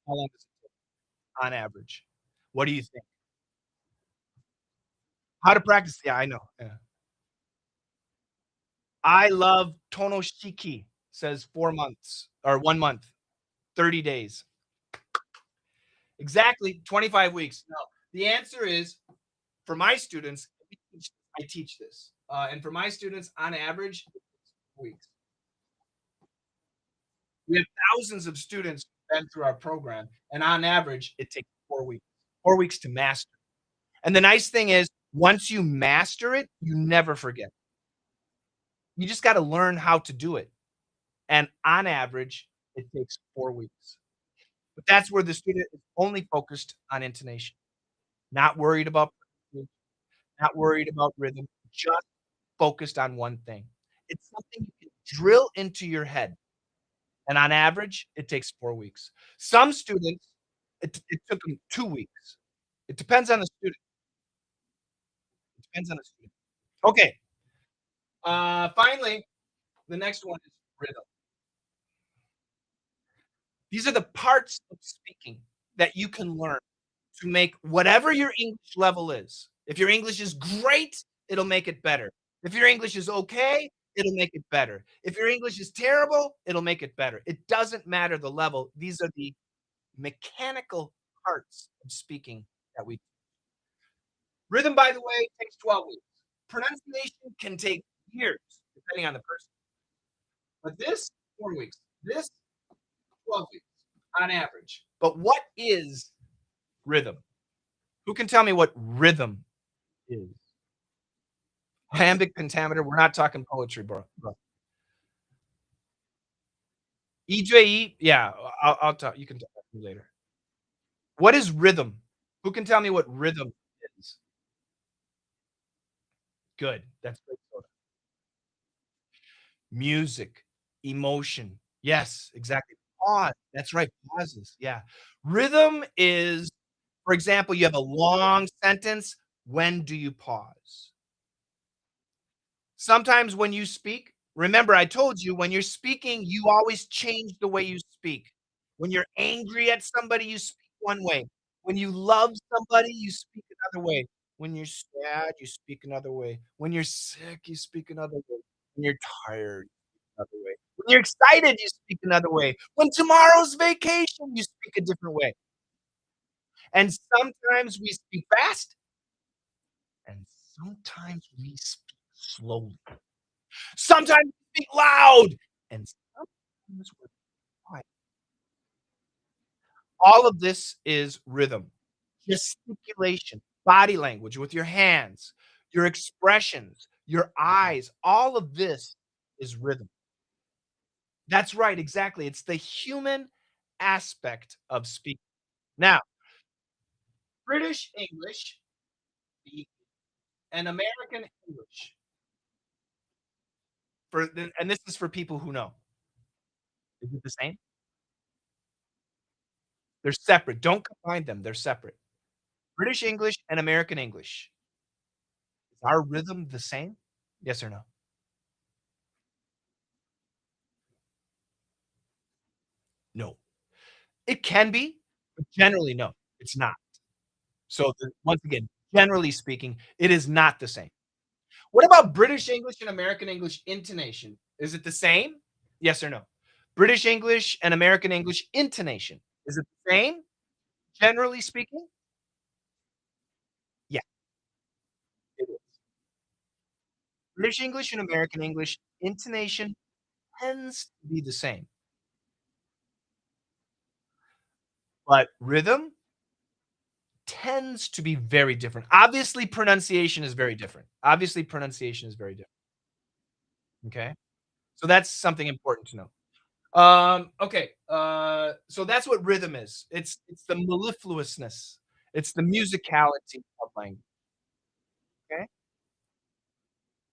How long does it take on average? What do you think? How to practice? Yeah, I know. Yeah. I love Tonoshiki says 4 months or 1 month, 30 days. Exactly, 25 weeks. No, the answer is for my students, I teach this. And for my students, on average, it's weeks. We have thousands of students who've been through our program, and on average, it takes 4 weeks. 4 weeks to master. And the nice thing is, once you master it, you never forget. You just got to learn how to do it. And on average, it takes 4 weeks. But that's where the student is only focused on intonation, not worried about pronunciation, not worried about rhythm, just focused on one thing. It's something you can drill into your head. And on average, it takes 4 weeks. Some students, it took them 2 weeks. It depends on the student. It depends on the student. Okay. Finally, the next one is rhythm. These are the parts of speaking that you can learn to make whatever your English level is. If your English is great, it'll make it better. If your English is okay, it'll make it better. If your English is terrible, it'll make it better. It doesn't matter the level. These are the mechanical parts of speaking that we rhythm, by the way, takes 12 weeks. Pronunciation can take years, depending on the person. But this, 4 weeks. This, 12 weeks on average. But what is rhythm? Who can tell me what rhythm is? Iambic pentameter. We're not talking poetry, bro. EJE, yeah, I'll talk. You can talk to me later. What is rhythm? Who can tell me what rhythm is? Good. That's great. Music, emotion. Yes, exactly. Pause. That's right. Pauses. Yeah. Rhythm is, for example, you have a long sentence. When do you pause? Sometimes when you speak, remember I told you when you're speaking, you always change the way you speak. When you're angry at somebody, you speak one way. When you love somebody, you speak another way. When you're sad, you speak another way. When you're sick, you speak another way. When you're tired, you speak another way. When you're excited, you speak another way. When tomorrow's vacation, you speak a different way. And sometimes we speak fast, and sometimes we speak slowly. Sometimes we speak loud, and sometimes we're quiet. All of this is rhythm, gesticulation, body language with your hands, your expressions, your eyes. All of this is rhythm. That's right, exactly. It's the human aspect of speaking. Now, British English and American English and this is for people who know. Is it the same? They're separate. Don't combine them. They're separate. British English and American English. Is our rhythm the same? Yes or no? No. It can be, but generally, no, it's not. So, once again, generally speaking, it is not the same. What about British English and American English intonation? Is it the same? Yes or no? British English and American English intonation. Is it the same, generally speaking? Yeah, it is. British English and American English intonation tends to be the same, but rhythm tends to be very different. Obviously, pronunciation is very different. Obviously, pronunciation is very different, okay? So that's something important to know. Okay, so that's what rhythm is. It's the mellifluousness. It's the musicality of language, okay?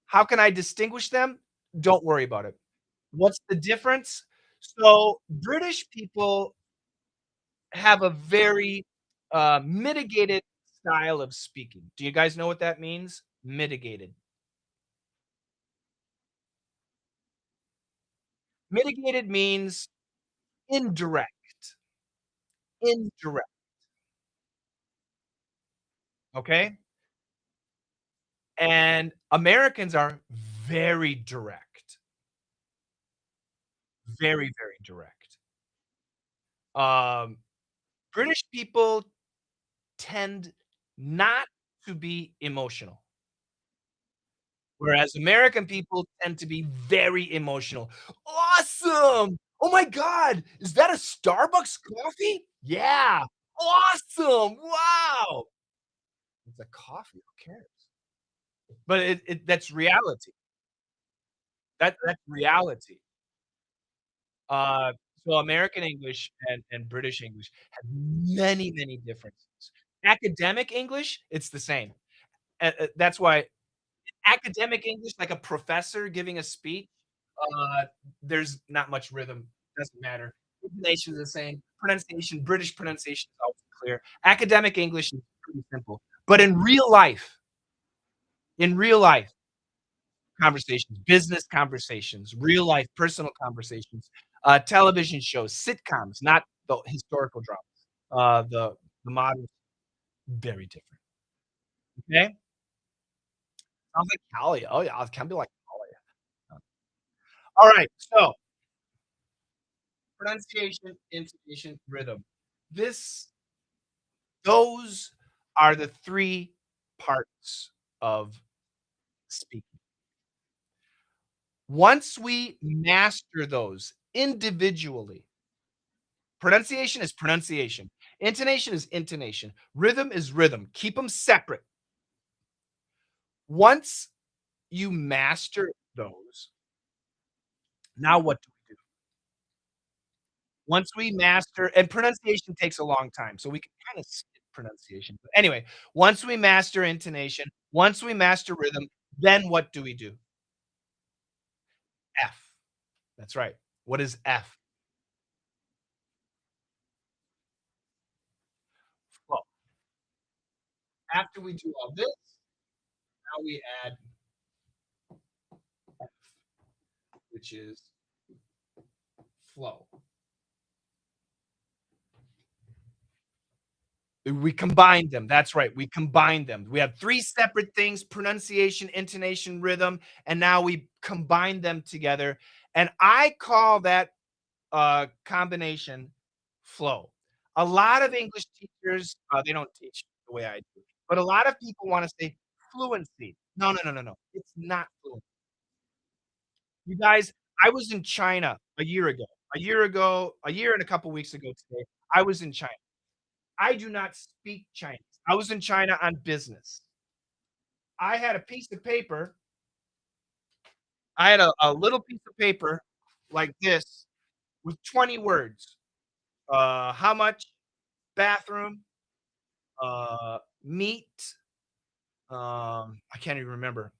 How can I distinguish them? Don't worry about it. What's the difference? So, British people have a very, mitigated style of speaking. Do you guys know what that means? Mitigated. Mitigated means indirect, indirect, okay? And Americans are very direct, very, very direct. Um, British people tend not to be emotional, whereas American people tend to be very emotional. "Awesome! Oh my god, is that a Starbucks coffee? Yeah, awesome! Wow!" It's a coffee, who cares? But that's reality. That's reality. Uh, so American English and British English have many, many differences. Academic English, it's the same. That's why academic English, like a professor giving a speech, uh, there's not much rhythm, doesn't matter. Intonation is the same. Pronunciation, British pronunciation is always clear. Academic English is pretty simple. But in real life conversations, business conversations, real life personal conversations, television shows, sitcoms, not the historical dramas. The modern, very different. Okay? Sounds like Kalia. Oh, yeah, it can be like Kalia. Alright, so pronunciation, intonation, rhythm. This those are the 3 parts of speaking. Once we master those individually, pronunciation is pronunciation, intonation is intonation, rhythm is rhythm. Keep them separate. Once you master those, now what do we do? Once we master and pronunciation takes a long time, so we can kinda skip pronunciation. But anyway, once we master intonation, once we master rhythm, then what do we do? F. That's right. What is F? Flow. After we do all this, now we add F, which is flow. We combine them. That's right. We combine them. We have 3 separate things: pronunciation, intonation, rhythm, and now we combine them together. And I call that combination flow. A lot of English teachers, they don't teach the way I do, but a lot of people want to say fluency. No, no, no, no, no. It's not fluent. You guys, I was in China a year ago. A year and a couple weeks ago today, I was in China. I do not speak Chinese. I was in China on business. I had a piece of paper. I had a little piece of paper like this with 20 words. How much? Bathroom, meat, I can't even remember.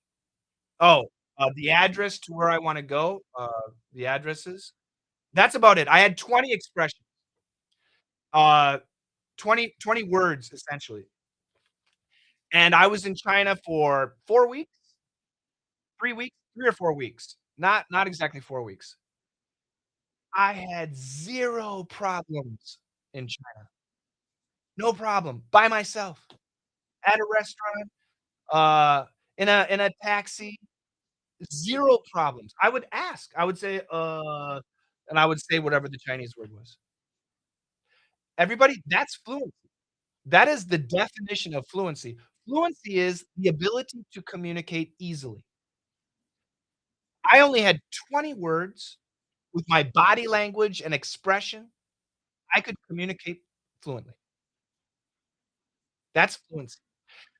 Oh, the address to where I wanna go, the addresses. That's about it. I had 20 expressions, uh, 20 words essentially, and I was in China for 4 weeks, 3 weeks, 3 or 4 weeks, not exactly 4 weeks. I had 0 problems in China, no problem, by myself, at a restaurant, in a taxi, 0 problems. I would ask. I would say, and I would say whatever the Chinese word was. Everybody, that's fluency. That is the definition of fluency. Fluency is the ability to communicate easily. I only had 20 words with my body language and expression. I could communicate fluently. That's fluency.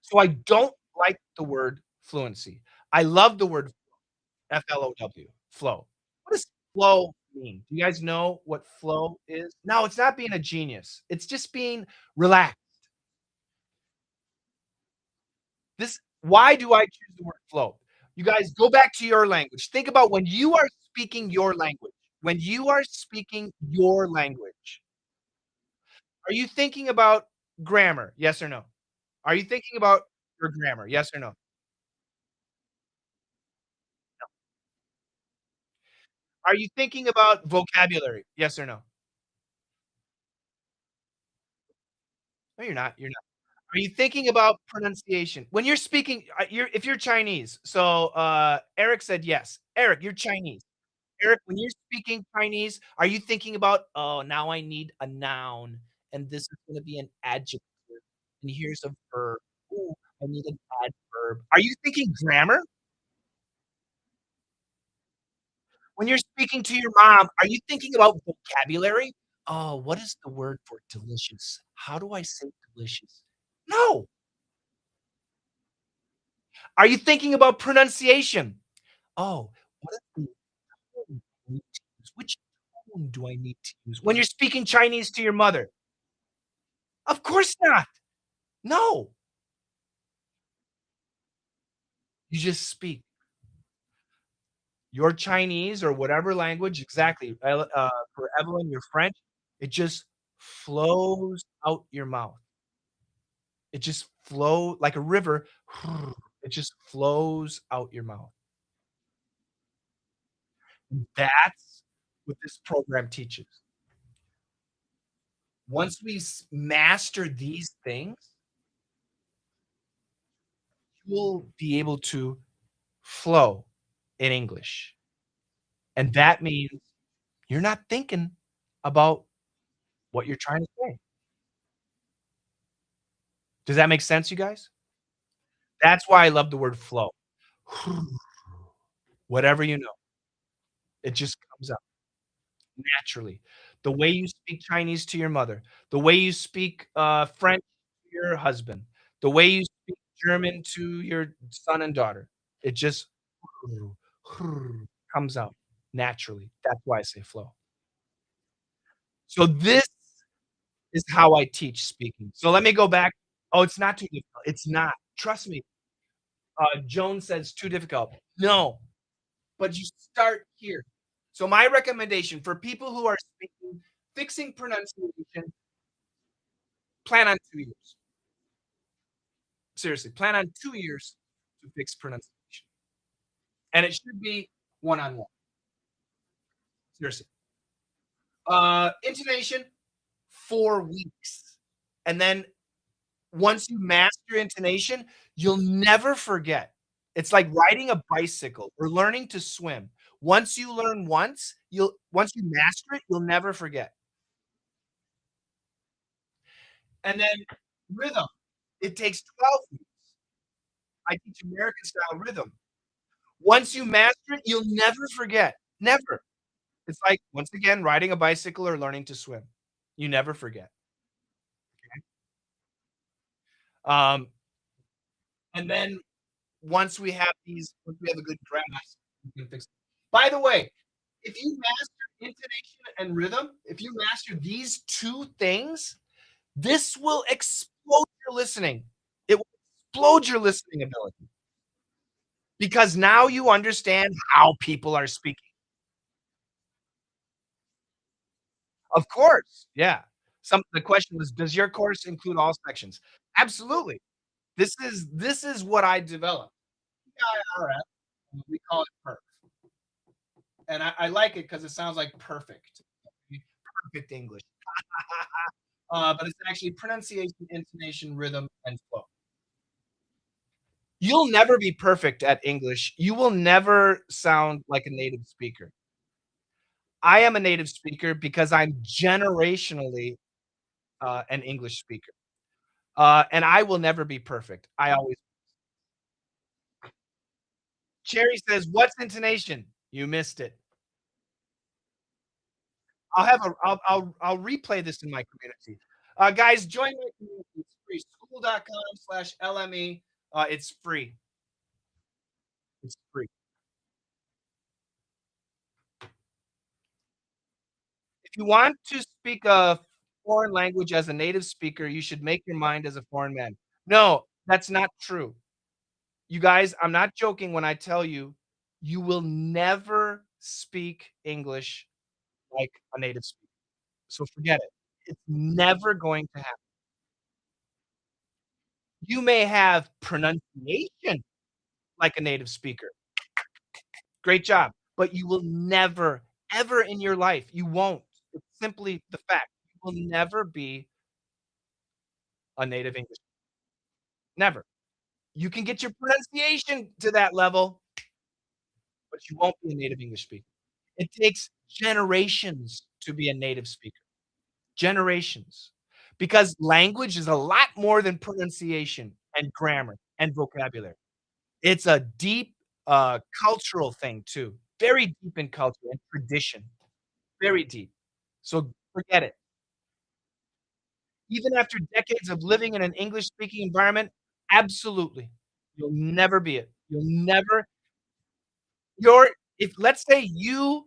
So I don't like the word fluency. I love the word Flow, flow. What does flow mean? Do you guys know what flow is? No, it's not being a genius. It's just being relaxed. This why do I choose the word flow? You guys go back to your language. Think about when you are speaking your language. When you are speaking your language, are you thinking about grammar? Yes or no? Are you thinking about your grammar? Yes or no? Are you thinking about vocabulary? Yes or no? No, you're not. You're not. Are you thinking about pronunciation? When you're speaking, you're if you're Chinese, so, Eric said yes. Eric, you're Chinese. Eric, when you're speaking Chinese, are you thinking about, "Oh, now I need a noun, and this is gonna be an adjective, and here's a verb. Ooh, I need an adverb." Are you thinking grammar? When you're speaking to your mom, are you thinking about vocabulary? "Oh, what is the word for delicious? How do I say delicious?" No. Are you thinking about pronunciation? "Oh, what is the tone I need to use? Which tone do I need to use?" When you're speaking Chinese to your mother? Of course not. No. You just speak. Your Chinese or whatever language exactly, for Evelyn, your French, it just flows out your mouth. It just flow like a river, it just flows out your mouth. That's what this program teaches. Once we master these things, you will be able to flow in English. And that means you're not thinking about what you're trying to say. Does that make sense, you guys? That's why I love the word flow. Whatever you know, it just comes out naturally. The way you speak Chinese to your mother, the way you speak, French to your husband, the way you speak German to your son and daughter, it just comes out naturally. That's why I say flow. So this is how I teach speaking. So let me go back. Oh, it's not too difficult. It's not. Trust me. Joan says too difficult. No, but you start here. So my recommendation for people who are speaking, fixing pronunciation, plan on 2 years. Seriously, plan on 2 years to fix pronunciation. And it should be one-on-one. Seriously. Intonation, 4 weeks. And then once you master intonation, you'll never forget. It's like riding a bicycle or learning to swim. Once you learn once you master it, you'll never forget. And then rhythm, it takes 12 weeks. I teach American style rhythm. Once you master it, you'll never forget. Never. It's like, once again, riding a bicycle or learning to swim. You never forget. Um, and then once we have a good grasp, we can fix it. By the way, if you master intonation and rhythm, if you master these 2 things, this will explode your listening. It will explode your listening ability because now you understand how people are speaking. Of course, yeah. The question was, does your course include all sections? Absolutely. This is what I developed. IRF, we call it PERF, and I like it because it sounds like perfect. Perfect English. But it's actually pronunciation, intonation, rhythm, and flow. You'll never be perfect at English. You will never sound like a native speaker. I am a native speaker because I'm generationally, an English speaker, and I will never be perfect. I always Cherry says, "What's intonation?" You missed it. I'll replay this in my community. Guys, join my community. It's free. School.com/LME. It's free. It's free. If you want to speak a foreign language as a native speaker, you should make your mind as a foreign man. No, that's not true. You guys, I'm not joking when I tell you, you will never speak English like a native speaker. So forget it. It's never going to happen. You may have pronunciation like a native speaker. Great job. But you will never, ever in your life, you won't. It's simply the fact. You will never be a native English. Never. You can get your pronunciation to that level, but you won't be a native English speaker. It takes generations to be a native speaker. Generations. Because language is a lot more than pronunciation and grammar and vocabulary. It's a deep, cultural thing too. Very deep in culture and tradition. Very deep. So forget it. Even after decades of living in an English speaking environment, absolutely. You'll never be it. You'll never you're if let's say you,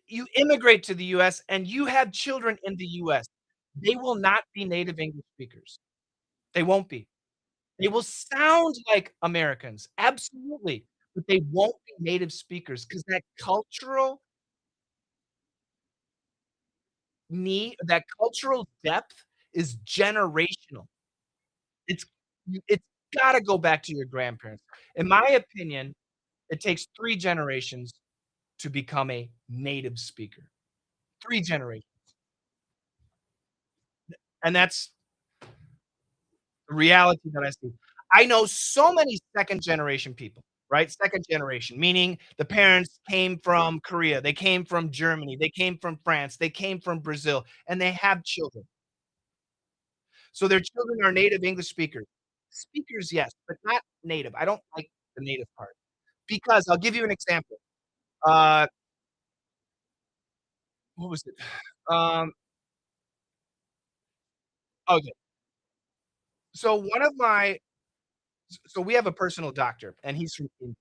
you immigrate to the US and you have children in the US, they will not be native English speakers. They won't be. They will sound like Americans, absolutely, but they won't be native speakers because that cultural depth is generational. It's it's gotta go back to your grandparents. In my opinion, it takes 3 generations to become a native speaker. 3 generations, and that's the reality that I see. I know so many second generation people, right? Second generation, meaning the parents came from Korea, they came from Germany, they came from France, they came from Brazil, and they have children. So their children are native English speakers. Speakers, yes, but not native. I don't like the native part because I'll give you an example. Uh, what was it? Um, okay. So one of my so we have a personal doctor, and he's from India.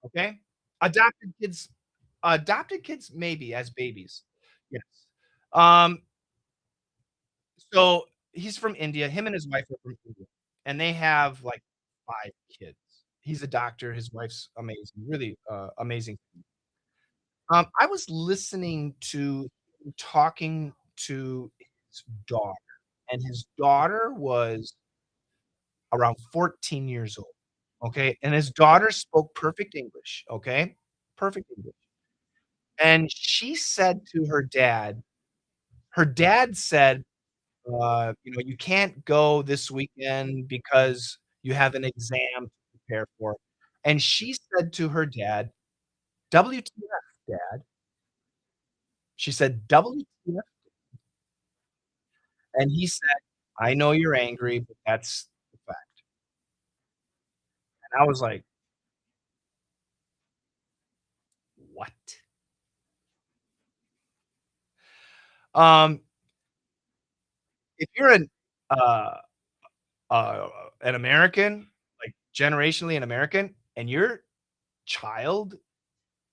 Okay, adopted kids, maybe as babies. Yes. Um, so he's from India. Him and his wife are from India, and they have like 5 kids. He's a doctor. His wife's amazing, really amazing. I was listening to him talking to his daughter, and his daughter was around 14 years old, okay? And his daughter spoke perfect English, okay? Perfect English. And she said to her dad said, "You can't go this weekend because you have an exam to prepare for." And she said to her dad, "WTF, dad?" She said, "WTF?" And he said, "I know you're angry, but that's the fact." And I was like, "What?" Um, if you're uh, an American, like, generationally an American, and your child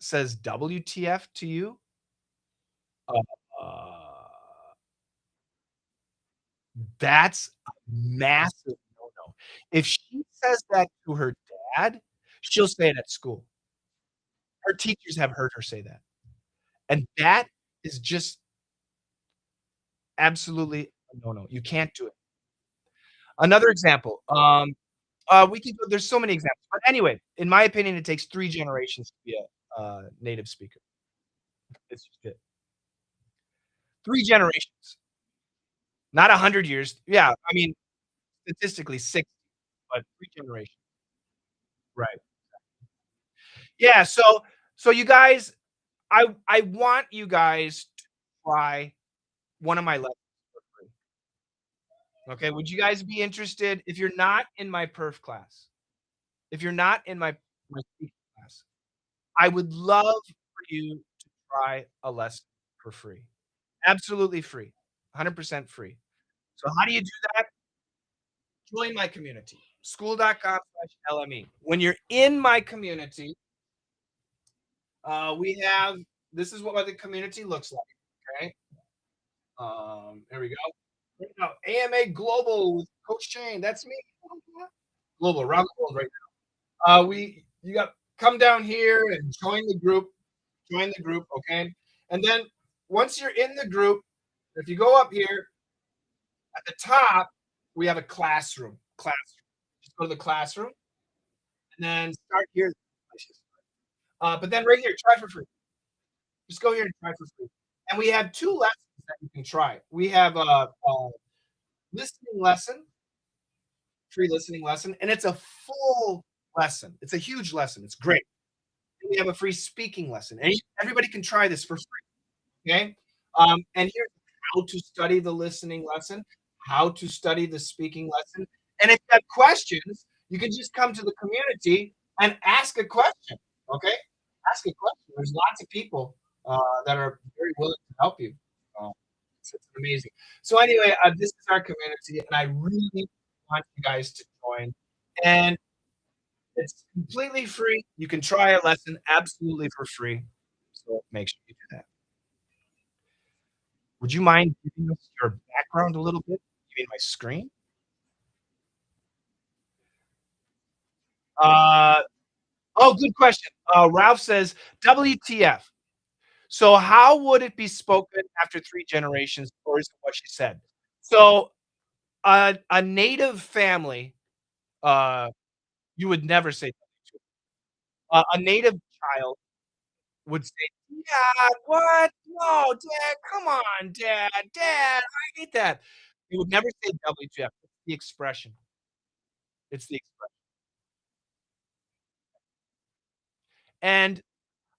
says WTF to you, uh, that's a massive no-no. If she says that to her dad, she'll say it at school. Her teachers have heard her say that, and that is just absolutely a no-no. You can't do it. Another example, we can go there's so many examples, but anyway, in my opinion, it takes 3 generations to be a, native speaker. It's just it. 3 generations, not 100 years. Yeah, I mean, statistically 60, but 3 generations. Right. Yeah, so you guys, I want you guys to try one of my lessons for free. Okay, would you guys be interested if you're not in my perf class? If you're not in my speaking class, I would love for you to try a lesson for free. Absolutely free. 100% free. So how do you do that? Join my community. School.com/LME. When you're in my community, we have this is what the community looks like. Okay. There we go. Right now, AMA Global with Coach Shane. That's me. Global around the world right now. You got come down here and join the group. Join the group, okay? And then once you're in the group, if you go up here at the top, we have a classroom. Classroom. Just go to the classroom and then start here. But then right here, try for free. Just go here and try for free. And we have 2 lessons that you can try. We have a listening lesson, free listening lesson, and it's a full lesson. It's a huge lesson. It's great. And we have a free speaking lesson, and everybody can try this for free. Okay. And here's how to study the listening lesson, how to study the speaking lesson. And if you have questions, you can just come to the community and ask a question. Okay. Ask a question. There's lots of people that are very willing to help you. Uh, it's amazing. So anyway, this is our community, and I really want you guys to join. And it's completely free. You can try a lesson absolutely for free. So make sure you do that. Would you mind giving us your background a little bit? You mean my screen? Uh, oh, good question. Ralph says, WTF. So how would it be spoken after 3 generations, or is it what she said? So a native family, uh, you would never say WTF. A native child would say, "Dad, what? No, Dad, come on, Dad, I hate that." He would never say WTF. It's the expression. It's the expression. And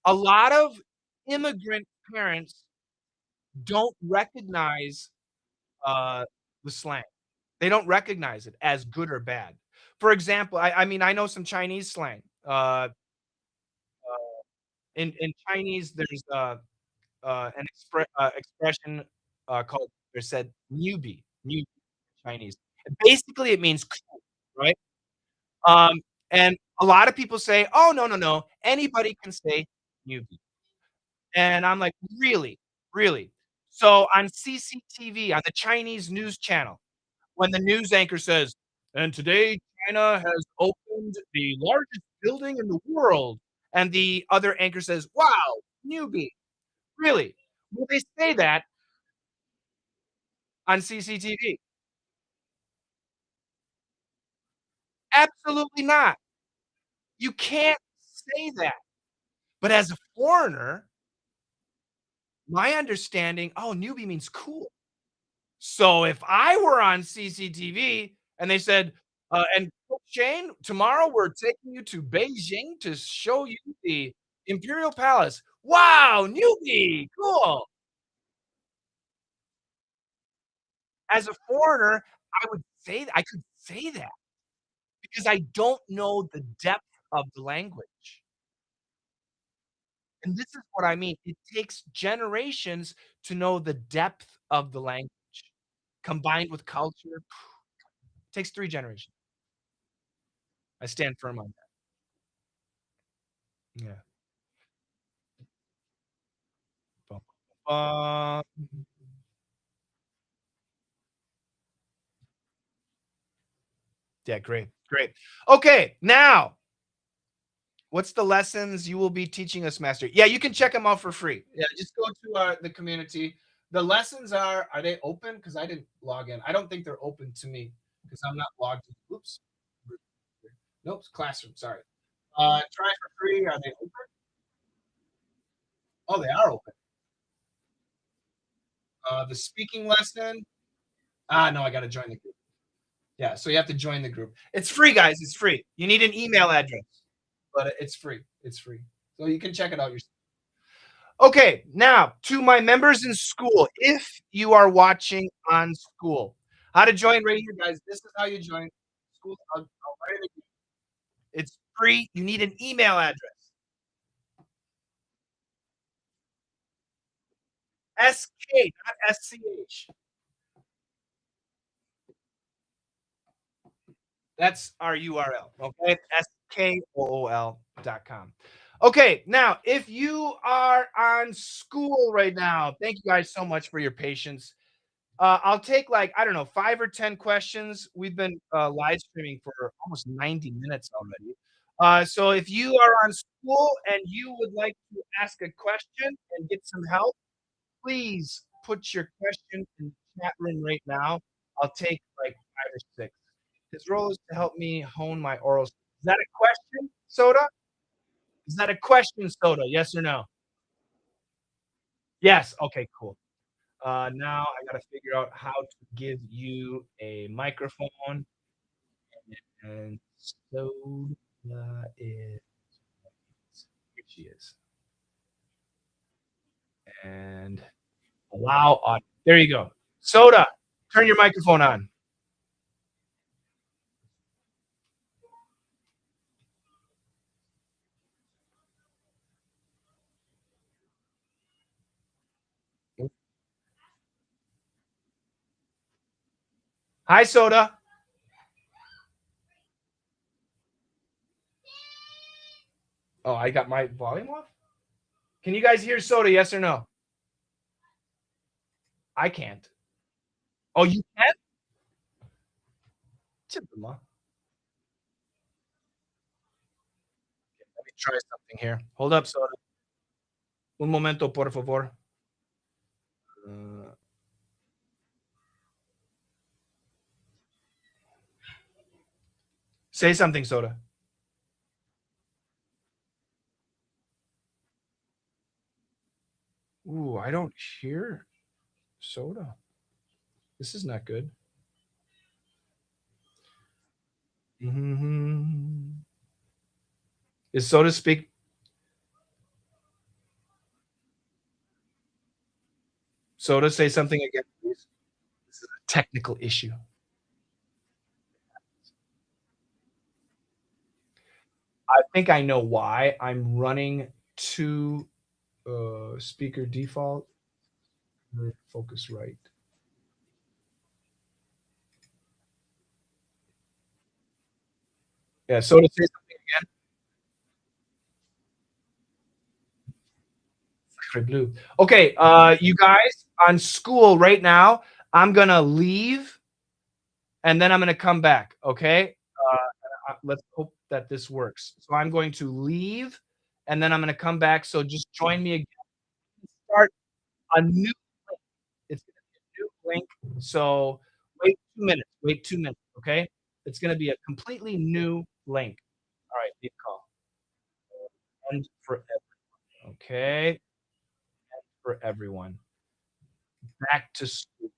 a lot of immigrant parents don't recognize, uh, the slang. They don't recognize it as good or bad. For example, I mean, I know some Chinese slang. In Chinese, there's, an expression, called they said "newbie" Chinese. And basically, it means cool, right? Um, and a lot of people say, "Oh, no, no, no, anybody can say newbie." And I'm like, "Really? Really?" So on CCTV, on the Chinese news channel, when the news anchor says, "And today China has opened the largest building in the world," and the other anchor says, "Wow, newbie." Really? Will they say that on CCTV? Absolutely not. You can't say that. But as a foreigner, my understanding, oh, newbie means cool. So if I were on CCTV and they said, and Coach Shane, tomorrow we're taking you to Beijing to show you the Imperial Palace. Wow, newbie, cool. As a foreigner, I could say that because I don't know the depth of the language. And this is what I mean. It takes generations to know the depth of the language combined with culture. Takes 3 generations. I stand firm on that. Yeah. Bum, bum. Yeah, great, great. Okay, now, what's the lessons you will be teaching us, Master? Yeah, you can check them out for free. Yeah, just go to, the community. The lessons are they open? Because I didn't log in. I don't think they're open to me because 'cause I'm not logged in. Oops. Nope, classroom, sorry. Try for free. Are they open? Oh, they are open. The speaking lesson. No, I gotta join the group. Yeah, so you have to join the group. It's free, guys. It's free. You need an email address, but it's free. It's free. So you can check it out yourself. Okay, now to my members in school, if you are watching on school, how to join right here, guys. This is how you join school. I'll write it again. It's free. You need an email address. SK, not SCH. That's our URL. Okay, skool.com. Okay, now if you are on school right now, thank you guys so much for your patience. I'll take like, I don't know, 5 or 10 questions. We've been live streaming for almost 90 minutes already. So if you are on school and you would like to ask a question and get some help, please put your question in the chat room right now. I'll take like 5 or 6. His role is to help me hone my oral. Is that a question, Soda? Is that a question, Soda? Yes or no? Yes. Okay, cool. Now I gotta figure out how to give you a microphone, and Soda is here she is. And allow audio. There you go. Soda, turn your microphone on. Hi, Soda. Oh, I got my volume off? Can you guys hear Soda? Yes or no? I can't. Oh, you can? Let me try something here. Hold up, Soda. Un momento, por favor. Uh, say something, Soda. Ooh, I don't hear Soda. This is not good. Mhm. Is Soda speak? Soda, say something again, please. This is a technical issue. I think I know why. I'm running to speaker default. Focus right. Yeah, Soda, say something again. Sacre bleu. Okay, you guys on school right now. I'm gonna leave and then I'm gonna come back. Okay. Let's hope that this works. So I'm going to leave and then I'm going to come back. So just join me again. Start a new link. It's going to be a new link. So wait 2 minutes. Wait 2 minutes. Okay. It's going to be a completely new link. All right. Leave call. And for everyone. Okay. For everyone. Back to school.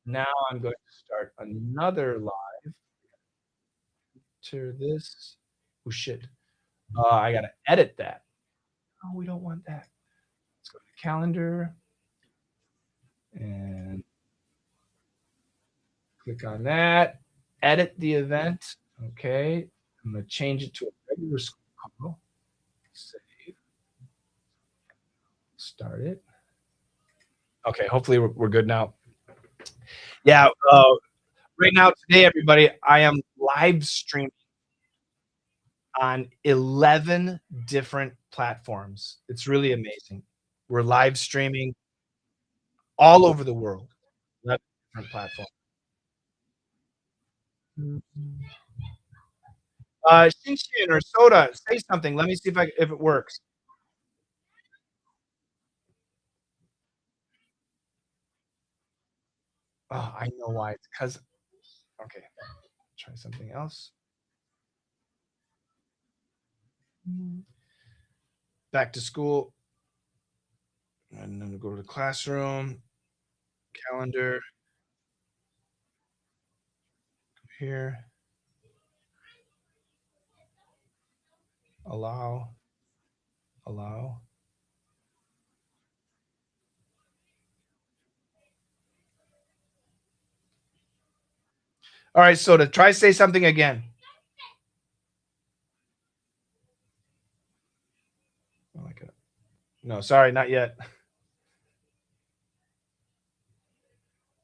Now I'm going to start another live. To this. Oh shit. I gotta edit that. Oh, we don't want that. Let's go to calendar and click on that. Edit the event. Okay. I'm gonna change it to a regular school call. Save. Start it. Okay. Hopefully we're good now. Yeah. Right now, today, everybody, I am live streaming on 11 different platforms. It's really amazing. We're live streaming all over the world. 11 different platforms. Shinshin or Soda, say something. Let me see if it works. Oh, I know why. It's because okay. Try something else. Back to school. And then go to the classroom, calendar here. Allow. Allow. All right, Soda, try say something again. Oh my God. No, sorry, not yet.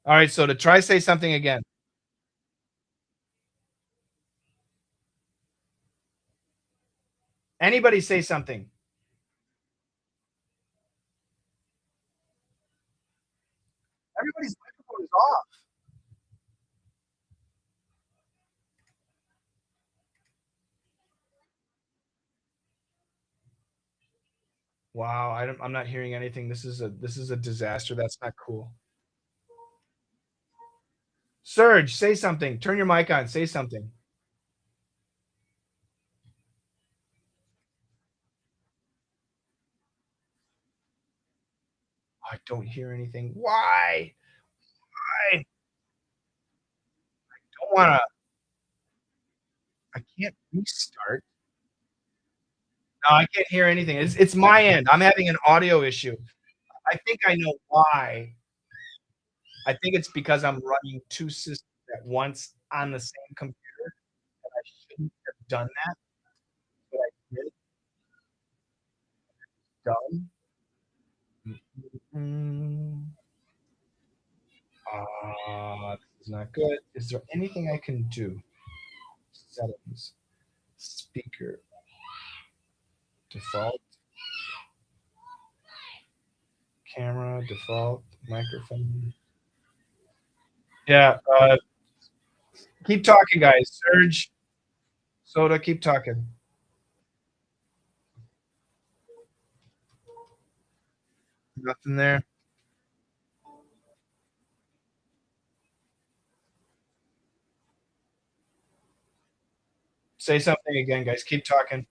All right, Soda, try say something again. Anybody say something. Everybody's microphone is off. Wow, I'm not hearing anything. This is a disaster. That's not cool. Serge, say something. Turn your mic on. Say something. I don't hear anything. Why? I don't want to. I can't restart. No, I can't hear anything. It's my end. I'm having an audio issue. I think I know why. I think it's because I'm running two systems at once on the same computer, and I shouldn't have done that, but I did. Done. Mm, this is not good. Is there anything I can do? Settings, speaker, default, camera, default, microphone. Yeah, keep talking, guys. Serge, Soda, keep talking. Nothing there. Say something again, guys. Keep talking.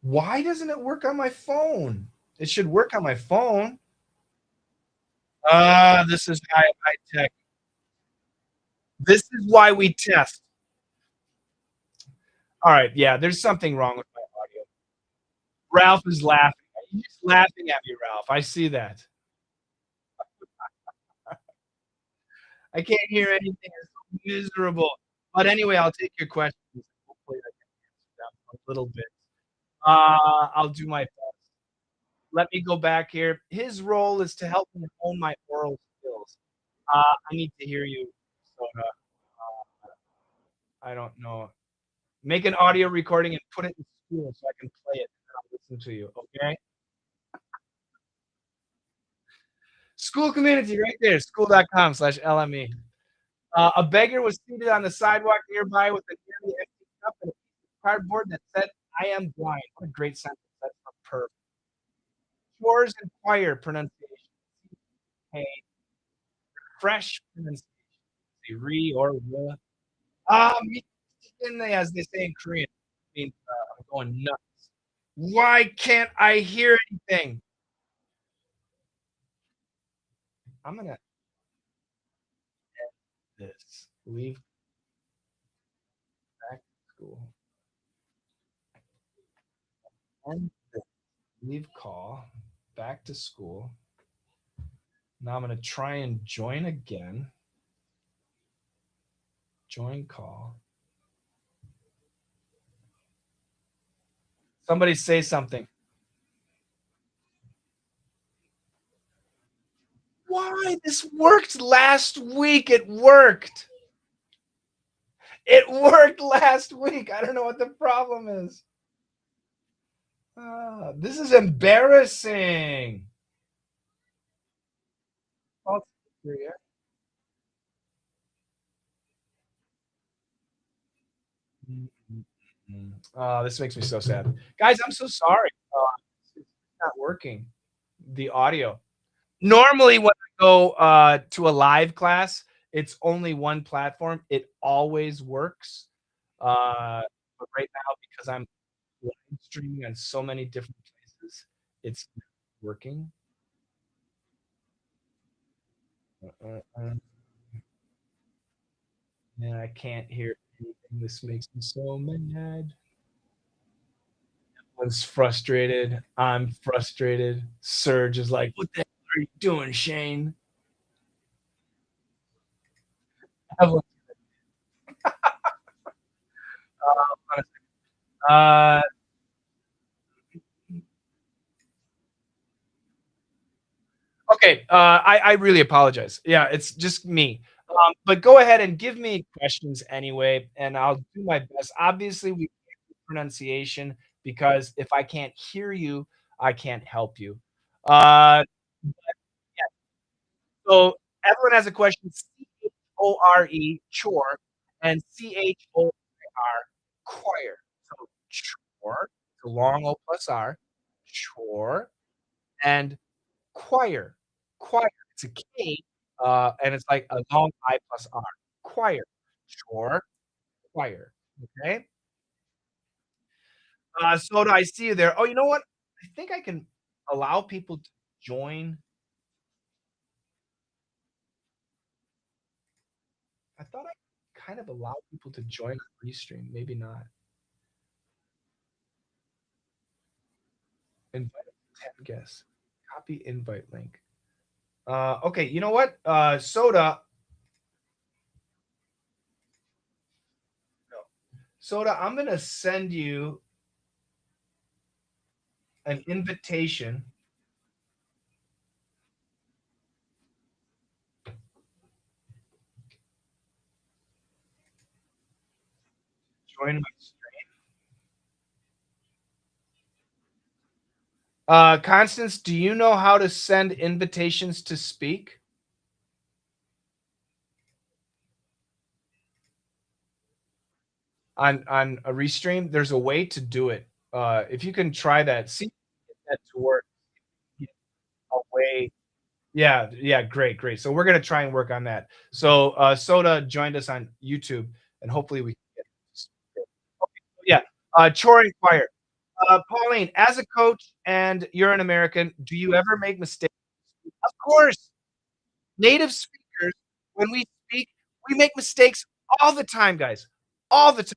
Why doesn't it work on my phone? It should work on my phone. This is high tech. This is why we test. All right, yeah, there's something wrong with my audio. Ralph is laughing. He's laughing at me, Ralph. I see that. I can't hear anything. It's so miserable. But anyway, I'll take your questions. Hopefully, I can answer them a little bit. I'll do my best. Let me go back here. His role is to help me hone my oral skills. I need to hear you, Soda. I don't know. Make an audio recording and put it in school so I can play it and I'll listen to you. Okay. School community right there. School.com/LME. A beggar was seated on the sidewalk nearby with a nearly empty cup and a piece of cardboard that said, "I am blind." What a great sentence. That's superb. Chores and choir pronunciation. Hey, fresh pronunciation. Re or re. As they say in Korean. Means I'm going nuts. Why can't I hear anything? I'm gonna end this. Leave back to school. End this. Leave call. Back to school. Now I'm gonna try and join again. Join call. Somebody say something. Why? This worked last week. It worked. It worked last week. I don't know what the problem is. This is embarrassing. This makes me so sad. Guys, I'm so sorry. It's not working. The audio. Normally, when I go to a live class, it's only one platform. It always works. But right now, because I'm live streaming on so many different places, it's not working. Man, I can't hear anything. This makes me so mad. Everyone's frustrated. I'm frustrated. Serge is like, "What the hell are you doing, Shane?" Evelyn. Uh, okay. I really apologize. Yeah, it's just me. But go ahead and give me questions anyway, and I'll do my best. Obviously, we can't do pronunciation because if I can't hear you, I can't help you. Uh, yeah. So Evelyn has a question. Chore, chore, and chore, choir. So chore, it's a long O plus R, chore, and choir. Choir. It's a K, and it's like a long I plus R. Choir. Chore, choir. Okay? Soda, I see you there. Oh, you know what? I think I can allow people to join. I thought I kind of allowed people to join the restream. Maybe not. Invite 10 guests. Copy invite link. Okay, you know what? Soda. No. Soda, I'm gonna send you an invitation. Join my stream. Constance, do you know how to send invitations to speak? On a restream, there's a way to do it. If you can try that, see if you can get that to work. A way. Yeah, yeah, great. So we're gonna try and work on that. So Soda joined us on YouTube, and hopefully we can get this. Okay, so yeah. Chore and choir. Pauline, as a coach and you're an American, do you ever make mistakes? Of course. Native speakers, when we speak, we make mistakes all the time, guys. All the time.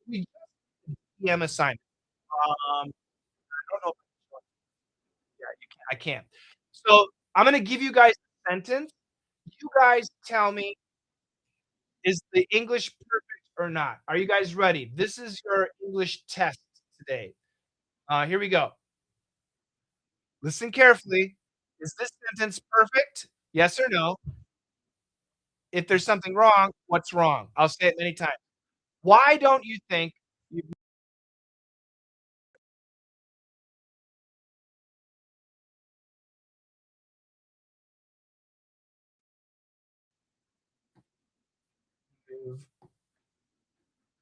We just DM assignment. I don't know. Yeah, you can't. I can't. So I'm gonna give you guys a sentence. You guys tell me, is the English perfect or not? Are you guys ready? This is your English test today. Here we go. Listen carefully. Is this sentence perfect? Yes or no? If there's something wrong, what's wrong? I'll say it many times. Why don't you think you've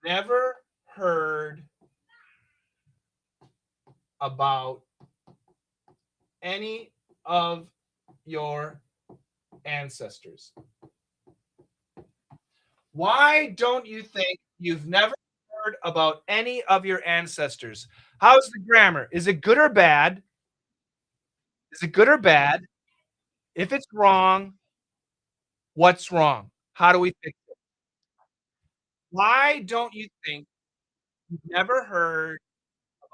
never heard about any of your ancestors? Why don't you think you've never heard about any of your ancestors? How's the grammar? Is it good or bad? Is it good or bad? If it's wrong, what's wrong? How do we fix it? Why don't you think you've never heard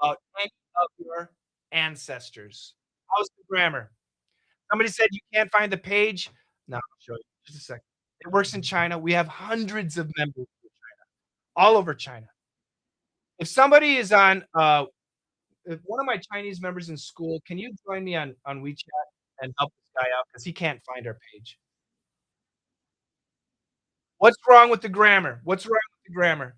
about any of your ancestors? How's the grammar? Somebody said you can't find the page. No, I'll show you. Just a second. It works in China. We have hundreds of members in China, all over China. If somebody is on, if one of my Chinese members in school, can you join me on WeChat and help this guy out because he can't find our page? What's wrong with the grammar? What's wrong with the grammar?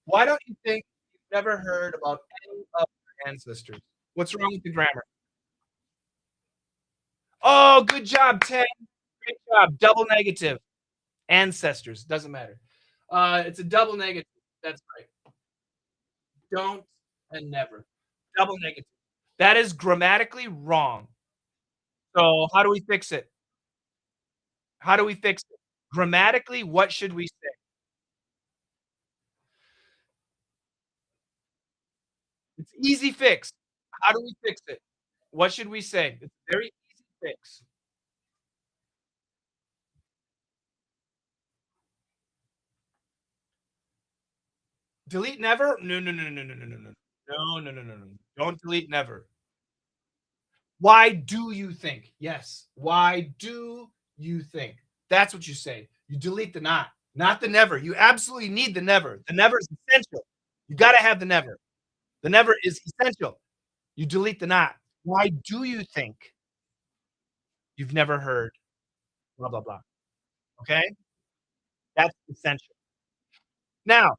Why don't you think you've never heard about any of your ancestors? What's wrong with the grammar? Oh, good job, 10. Great job. Double negative. Ancestors. Doesn't matter. It's a double negative. That's right. Don't and never. Double negative. That is grammatically wrong. So how do we fix it? How do we fix it? Grammatically, what should we say? It's easy fix. How do we fix it? What should we say? It's a very easy fix. Delete never? No, no, no, no, no, no, no, no. No, no, no, no, no. Don't delete never. Why do you think? Yes. Why do you think? That's what you say. You delete the not the never. You absolutely need the never. The never is essential. You got to have the never. The never is essential. You delete the not. Why do you think you've never heard blah, blah, blah? Okay? That's essential. Now,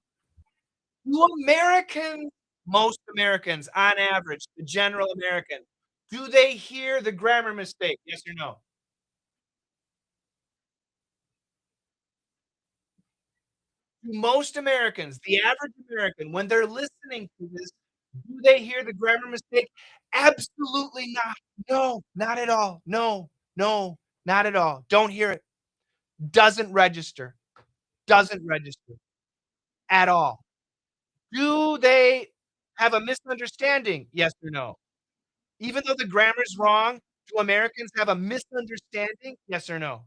do Americans, most Americans on average, the general American, do they hear the grammar mistake? Yes or no? Most Americans, the average American, when they're listening to this, do they hear the grammar mistake? Absolutely not. No, not at all. No, no, not at all. Don't hear it. Doesn't register. Doesn't register at all. Do they have a misunderstanding? Yes or no? Even though the grammar's wrong, do Americans have a misunderstanding? Yes or no?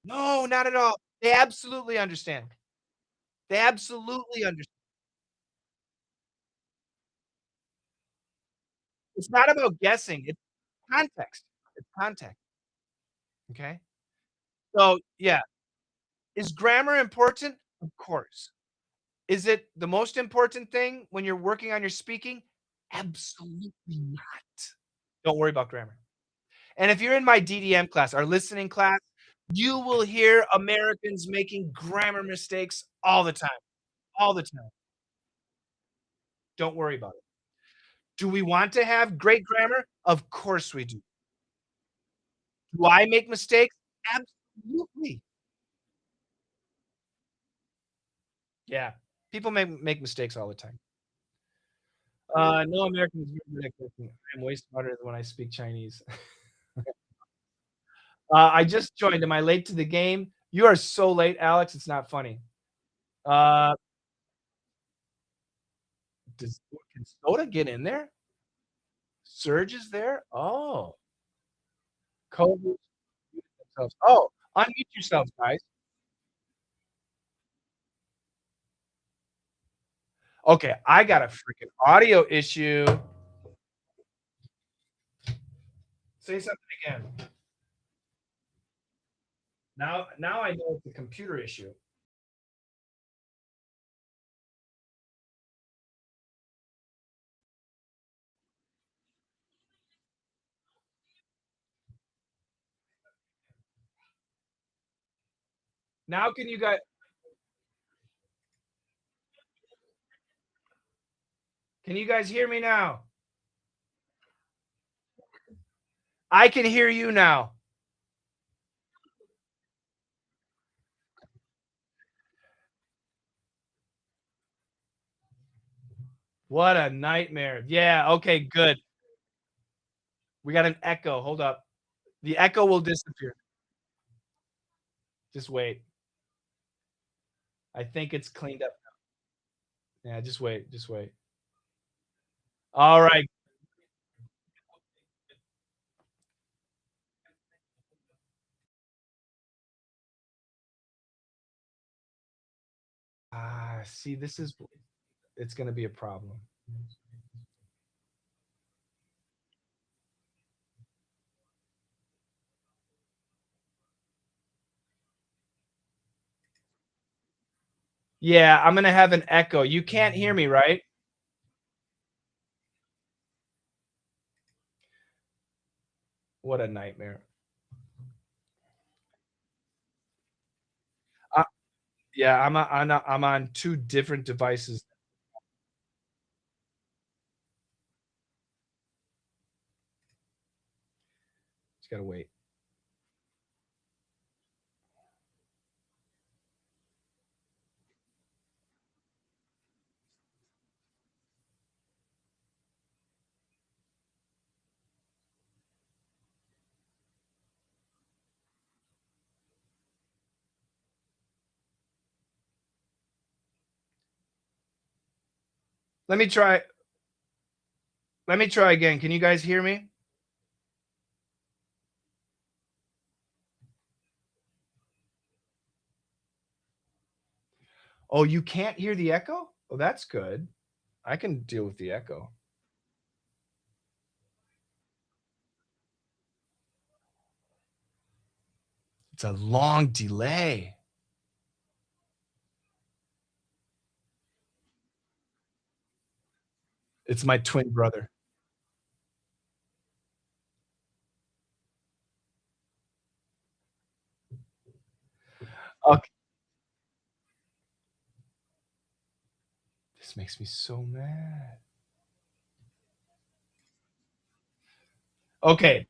No, not at all. They absolutely understand. They absolutely understand. It's not about guessing, it's context. It's context, okay? So, yeah. Is grammar important? Of course. Is it the most important thing when you're working on your speaking? Absolutely not. Don't worry about grammar. And if you're in my DDM class, our listening class, you will hear Americans making grammar mistakes all the time, all the time. Don't worry about it. Do we want to have great grammar? Of course we do. Do I make mistakes? Absolutely. Yeah. People make mistakes all the time. No American is very good at cooking. I'm way smarter than when I speak Chinese. I just joined. Am I late to the game? You are so late, Alex. It's not funny. Uh, can Soda get in there? Surge is there? Oh, co-hosts mute themselves. Oh, unmute yourselves, guys. Okay, I got a freaking audio issue. Say something again. Now I know it's a computer issue. Now can you guys hear me now? I can hear you now. What a nightmare. Yeah, okay, good. We got an echo. Hold up. The echo will disappear. Just wait. I think it's cleaned up now. Yeah, just wait. Just wait. All right. See, it's going to be a problem. Yeah, I'm going to have an echo. You can't hear me, right? What a nightmare. Yeah, I'm on two different devices. Just got to wait. Let me try again. Can you guys hear me? Oh, you can't hear the echo? Oh, that's good. I can deal with the echo. It's a long delay. It's my twin brother. Okay. This makes me so mad. Okay.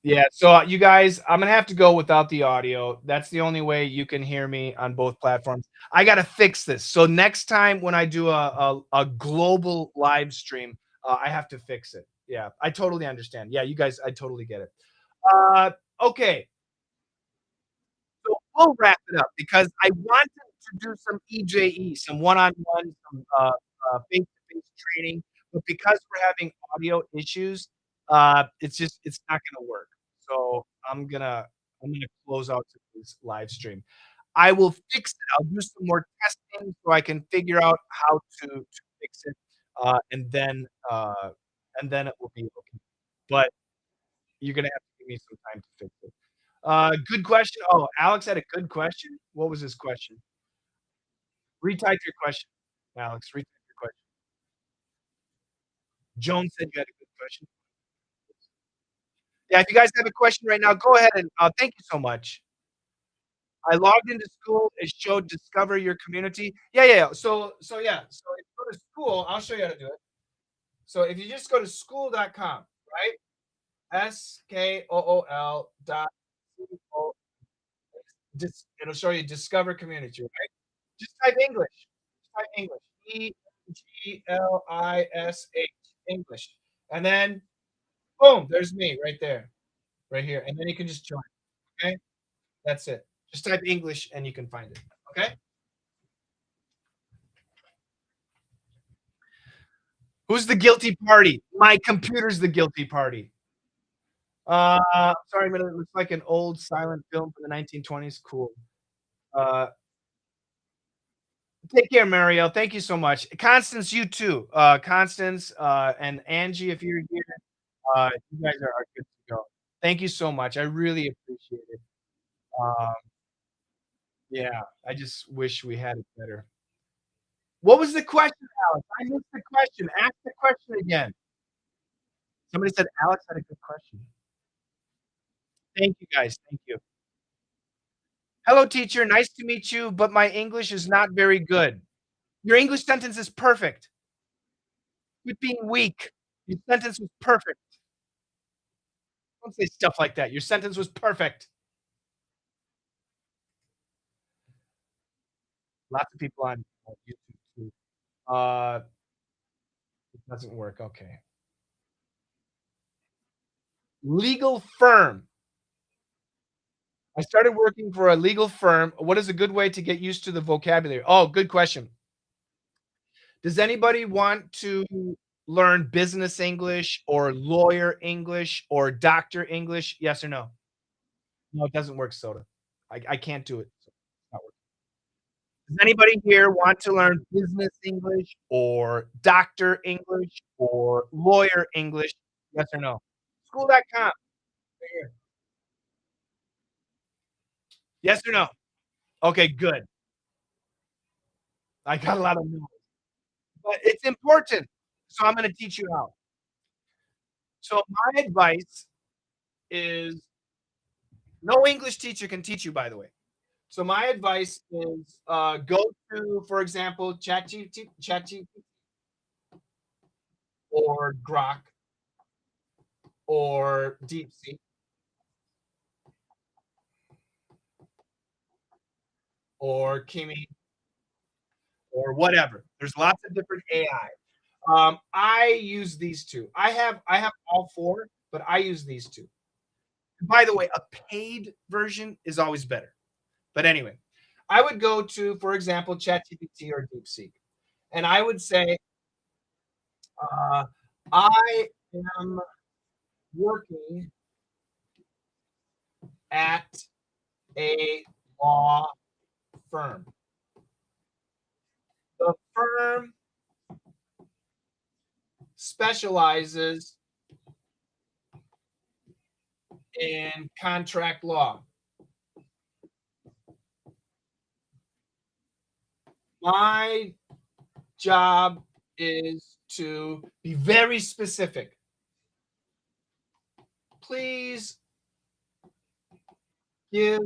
Yeah, so, you guys, I'm gonna have to go without the audio. That's the only way you can hear me on both platforms. I gotta fix this. So next time when I do a global live stream, I have to fix it. Yeah, I totally understand. Yeah, you guys, I totally get it. Uh, okay, so we'll wrap it up because I wanted to do some EJE, some one-on-one, some, face-to-face training, but because we're having audio issues, it's not gonna work. So I'm gonna close out today's live stream. I will fix it. I'll do some more testing so I can figure out how to fix it, and then it will be okay. But you're gonna have to give me some time to fix it. Good question. Oh, Alex had a good question. What was his question? Retype your question, Alex. Retype your question. Joan said you had a good question. Yeah, if you guys have a question right now, go ahead and thank you so much. I logged into school. It showed discover your community. Yeah, yeah. Yeah. So yeah. So if you go to school, I'll show you how to do it. So if you just go to school.com, right? SKOOL dot CO. Just it'll show you discover community, right? Just type English. Just type English. English. English. And then boom, there's me right there, right here. And then you can just join. Okay. That's it. Just type English and you can find it. Okay. Who's the guilty party? My computer's the guilty party. Sorry, but it looks like an old silent film from the 1920s. Cool. Uh, take care, Mario. Thank you so much. Constance, you too. Constance, and Angie, if you're here, you guys are good to go. Thank you so much. I really appreciate it. Um, yeah, I just wish we had it better. What was the question, Alex? I missed the question. Ask the question again. Somebody said Alex had a good question. Thank you, guys. Thank you. Hello, teacher. Nice to meet you, but my English is not very good. Your English sentence is perfect. Quit being weak. Your sentence was perfect. Don't say stuff like that. Your sentence was perfect. Lots of people on YouTube too. It doesn't work. Okay. Legal firm. I started working for a legal firm. What is a good way to get used to the vocabulary? Oh, good question. Does anybody want to learn business English or lawyer English or doctor English? Yes or no? No, it doesn't work, Soda. I can't do it. It's not working. Does anybody here want to learn business English or doctor English or lawyer English? Yes or no? School.com. Right here. Yes or no? Okay, good. I got a lot of no's, but it's important. So I'm going to teach you how. So my advice is no English teacher can teach you, by the way. So my advice is go to, for example, ChatGPT or Grok or DeepSeek or Kimi or whatever. There's lots of different AI. I use these two. I have all four, but I use these two. By the way, a paid version is always better. But anyway, I would go to, for example, ChatGPT or DeepSeek, and I would say, uh, I am working at a law firm. The firm specializes in contract law. My job is to be very specific. Please give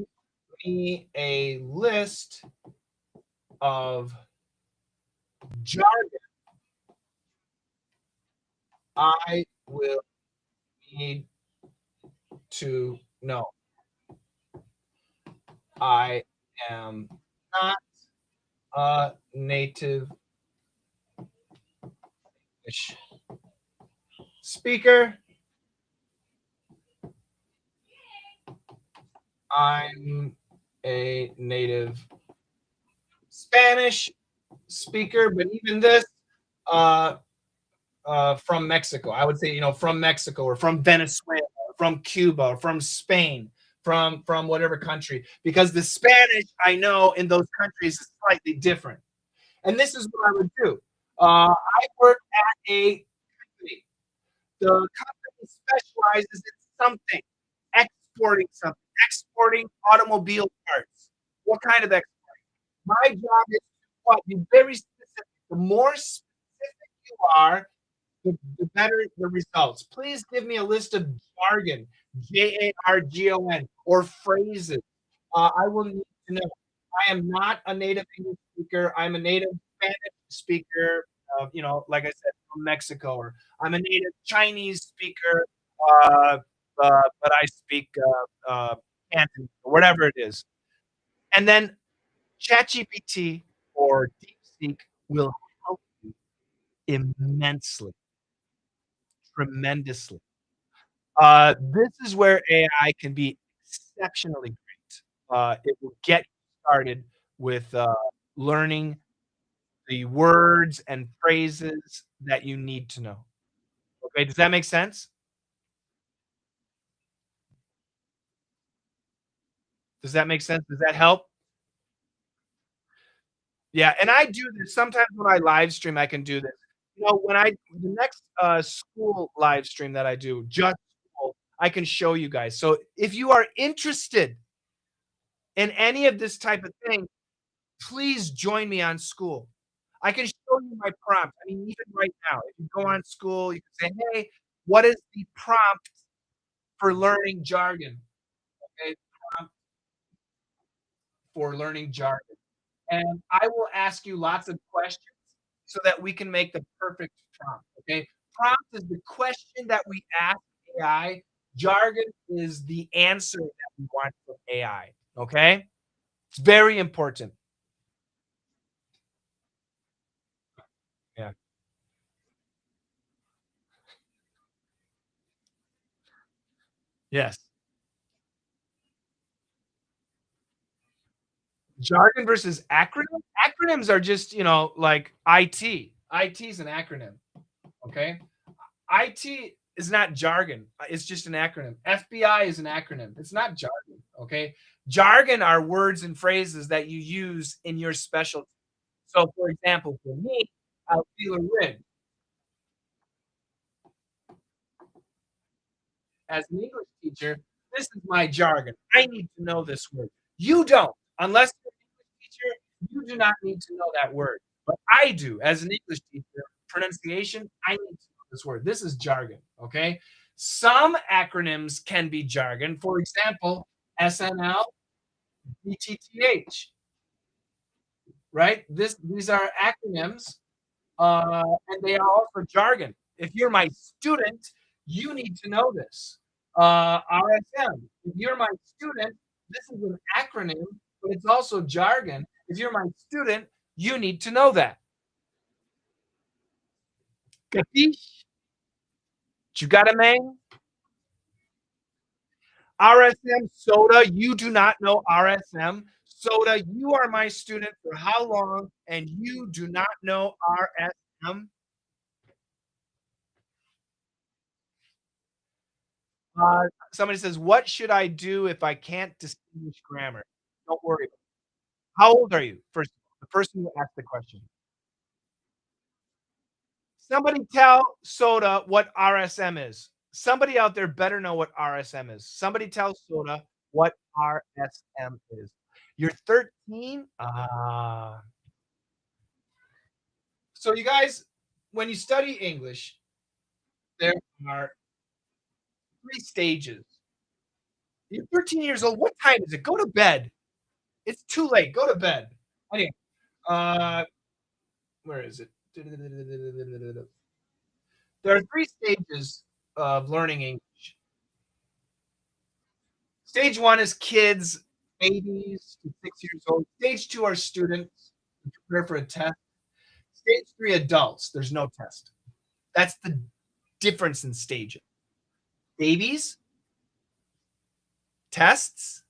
me a list of jargon I will need to know. I am not a native English speaker. I'm a native Spanish speaker, but even this, uh, from Mexico. I would say, from Mexico or from Venezuela, or from Cuba, or from Spain, from whatever country, because the Spanish I know in those countries is slightly different. And this is what I would do. I work at a company. The company specializes in something, exporting automobile parts. What kind of exporting? My job is to what? Be very specific. The more specific you are, the better the results. Please give me a list of jargon, jargon, or phrases. I will need to know. I am not a native English speaker. I'm a native Spanish speaker. Like I said, from Mexico, or I'm a native Chinese speaker. Uh, but I speak Cantonese or whatever it is. And then ChatGPT or DeepSeek will help you immensely, tremendously. This is where AI can be exceptionally great. It will get you started with learning the words and phrases that you need to know. Okay, does that make sense? Does that make sense? Does that help? Yeah, and I do this sometimes when I live stream, I can do this. When the next school live stream that I do, just school, I can show you guys. So if you are interested in any of this type of thing, please join me on school. I can show you my prompt. I mean, even right now, if you go on school, you can say, "Hey, what is the prompt for learning jargon?" Okay, prompt for learning jargon. And I will ask you lots of questions so that we can make the perfect prompt, okay? Prompt is the question that we ask AI. Jargon is the answer that we want from AI, okay? It's very important. Yeah. Yes. Jargon versus acronym? Acronyms are just, like IT. IT is an acronym, okay? IT is not jargon. It's just an acronym. FBI is an acronym. It's not jargon, okay? Jargon are words and phrases that you use in your specialty. So, for example, for me, Alfila Rig, as an English teacher, this is my jargon. I need to know this word. You don't. Unless you're an English teacher, you do not need to know that word. But I do. As an English teacher, pronunciation, I need to know this word. This is jargon, okay? Some acronyms can be jargon. For example, SNL, BTTH, right? These are acronyms, and they are also jargon. If you're my student, you need to know this. RSM. If you're my student, this is an acronym, but it's also jargon. If you're my student, you need to know that. Capiche? You got a man? RSM soda. You do not know RSM soda. You are my student for how long, and you do not know RSM? Somebody says, "What should I do if I can't distinguish grammar?" Don't worry. How old are you? First, the person who asked the question. Somebody tell Soda what RSM is. Somebody out there better know what RSM is. Somebody tell Soda what RSM is. You're 13? Ah. So you guys, when you study English, there are 3 stages. You're 13 years old. What time is it? Go to bed. It's too late. Go to bed. Anyway, uh, where is it? There are 3 stages of learning English. Stage 1 is kids, babies to 6 years old. Stage 2 are students who prepare for a test. Stage 3, adults. There's no test. That's the difference in stages. Babies, tests,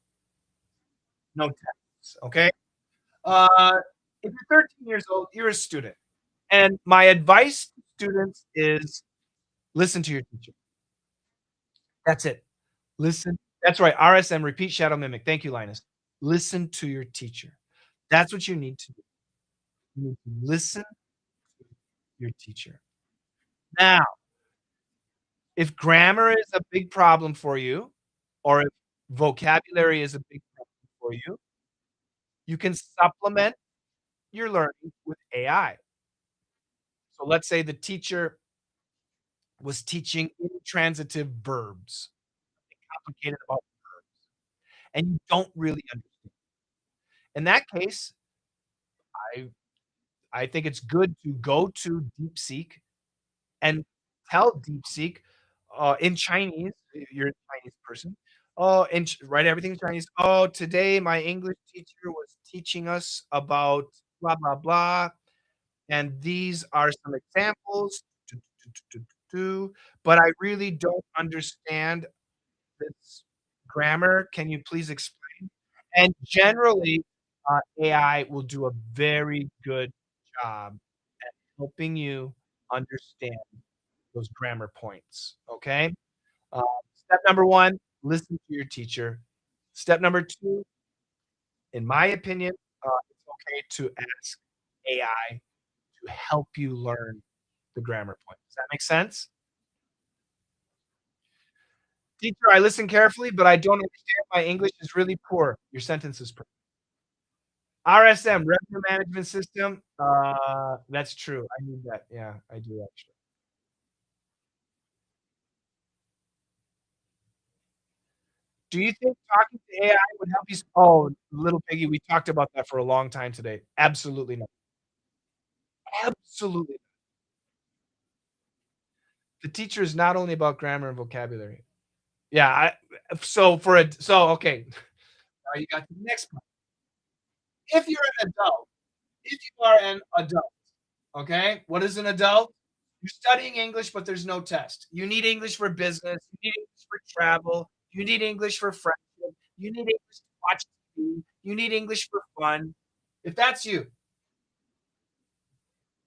no tests. Okay. Uh, if you're 13 years old, you're a student. And my advice to students is listen to your teacher. That's it. Listen. That's right. RSM, repeat shadow mimic. Thank you, Linus. Listen to your teacher. That's what you need to do. You need to listen to your teacher. Now, if grammar is a big problem for you, or if vocabulary is a big problem for you, you can supplement your learning with AI. So let's say the teacher was teaching intransitive verbs, complicated about verbs, and you don't really understand. In that case, I I think it's good to go to DeepSeek and tell DeepSeek, in Chinese, you're a Chinese person, and write everything in Chinese. "Oh, today my English teacher was teaching us about blah, blah, blah, and these are some examples, do, do, do, do, do, but I really don't understand this grammar. Can you please explain?" And generally, AI will do a very good job at helping you understand those grammar points, okay? Step number 1, listen to your teacher. Step number 2, in my opinion, it's okay to ask AI to help you learn the grammar point. Does that make sense? "Teacher, I listen carefully, but I don't understand. My English is really poor." Your sentence is perfect. RSM, revenue management system, that's true. I need that. Yeah, I do actually. Do you think talking to AI would help you oh, little piggy, we talked about that for a long time today. Absolutely not. Absolutely. The teacher is not only about grammar and vocabulary. Yeah, okay, now you got the next part. If you're an adult, if you are an adult, okay, what is an adult? You're studying English, but there's no test. You need English for business, you need English for travel, you need English for friendship, you need English to watch TV, you need English for fun. If that's you,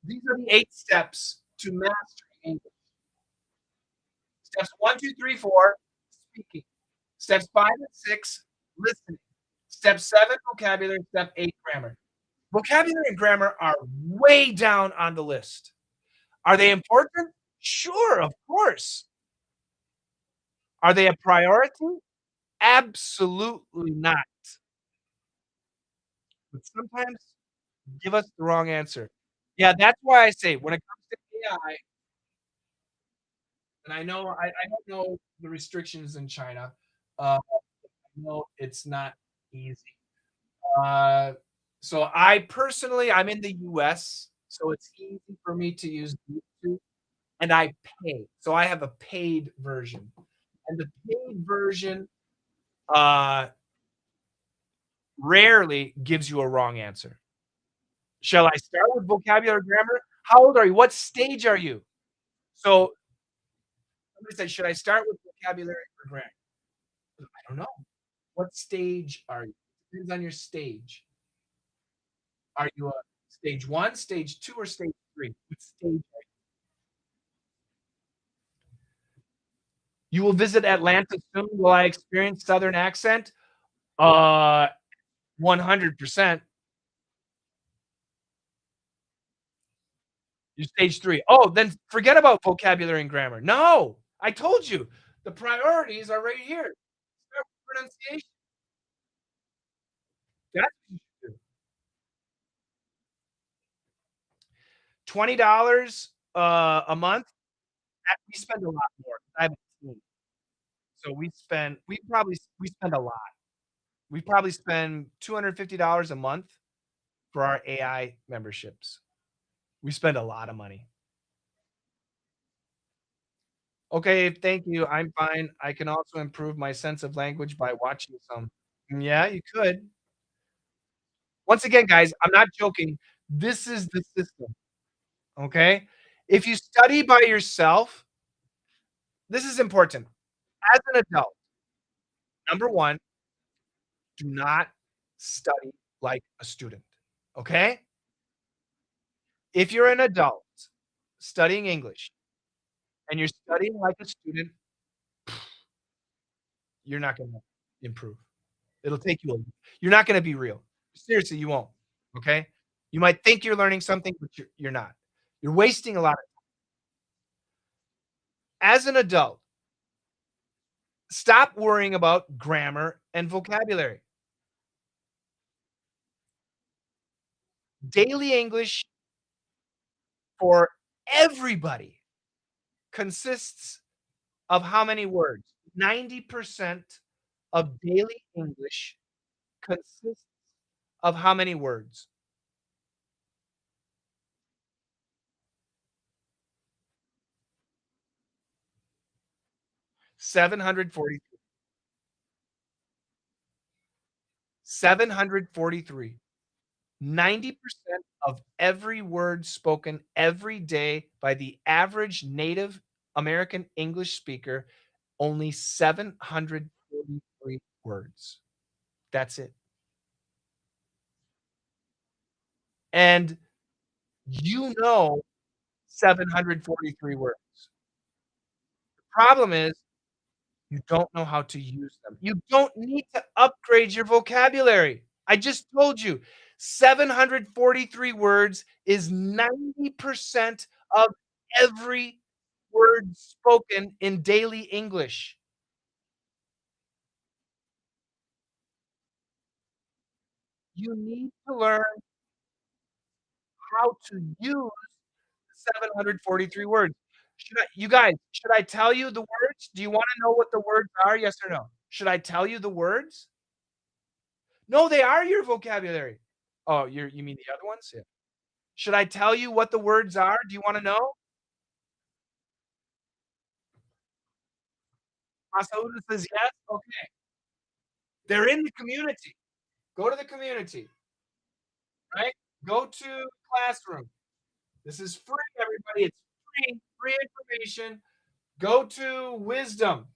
these are the 8 steps to mastering English. Steps 1, 2, 3, 4, speaking. Steps 5 and 6, listening. Step 7, vocabulary. Step 8, grammar. Vocabulary and grammar are way down on the list. Are they important? Sure, of course. Are they a priority? Absolutely not. But sometimes give us the wrong answer. Yeah, that's why I say when it comes to AI, and I don't know the restrictions in China. I know it's not easy. Uh, so I personally, I'm in the US, so it's easy for me to use YouTube, and I pay. So I have a paid version, and the paid version uh, rarely gives you a wrong answer. Shall I start with vocabulary grammar? How old are you? What stage are you? So somebody said, should I start with vocabulary or grammar? I don't know. What stage are you? Depends on your stage. Are you a stage 1, stage 2, or stage 3? What stage are you? You will visit Atlanta soon. Will I experience Southern accent? 100%. You're stage 3. Oh, then forget about vocabulary and grammar. No, I told you. The priorities are right here. Start with pronunciation. That's what you should do. $20 a month. We spend a lot more. I have a team. So we spend a lot. We probably spend $250 a month for our AI memberships. We spend a lot of money. Okay, thank you. I'm fine. I can also improve my sense of language by watching some. Yeah, you could. Once again, guys, I'm not joking. This is the system, okay? If you study by yourself, this is important. As an adult, number 1, do not study like a student, okay? If you're an adult studying English and you're studying like a student, you're not gonna improve. It'll take you a you're not gonna be real. Seriously, you won't, okay? You might think you're learning something, but you're not. You're wasting a lot of as an adult, stop worrying about grammar and vocabulary. Daily English for everybody consists of how many words? 90% of daily English consists of how many words? 743. 743. 90% of every word spoken every day by the average native American English speaker, only 743 words. That's it. And you know 743 words. The problem is you don't know how to use them. You don't need to upgrade your vocabulary. I just told you 743 words is 90% of every word spoken in daily English. You need to learn how to use 743 words. Should I tell you the words? Do you wanna know what the words are? Yes or no? Should I tell you the words? No, they are your vocabulary. Oh, you mean the other ones? Yeah. Should I tell you what the words are? Do you wanna know? Masauda says yes? Okay. They're in the community. Go to the community, right? Go to Classroom. This is free, everybody. It's free information. Go to Wisdom,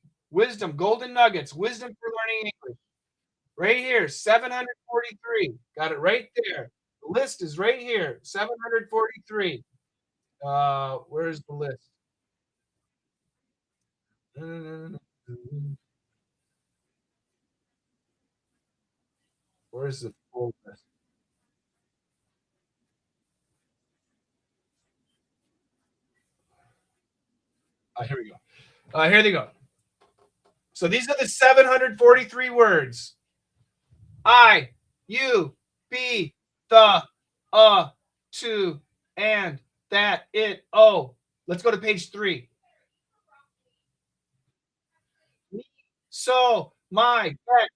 Golden Nuggets, Wisdom for Learning English. Right here, 743. Got it right there. The list is right here, 743. Where's the list? Where's the full list? Here we go. Here they go. So these are the 743 words. I, you, be, the, to, and, that, it, oh. Let's go to page 3. Me, so, my, that,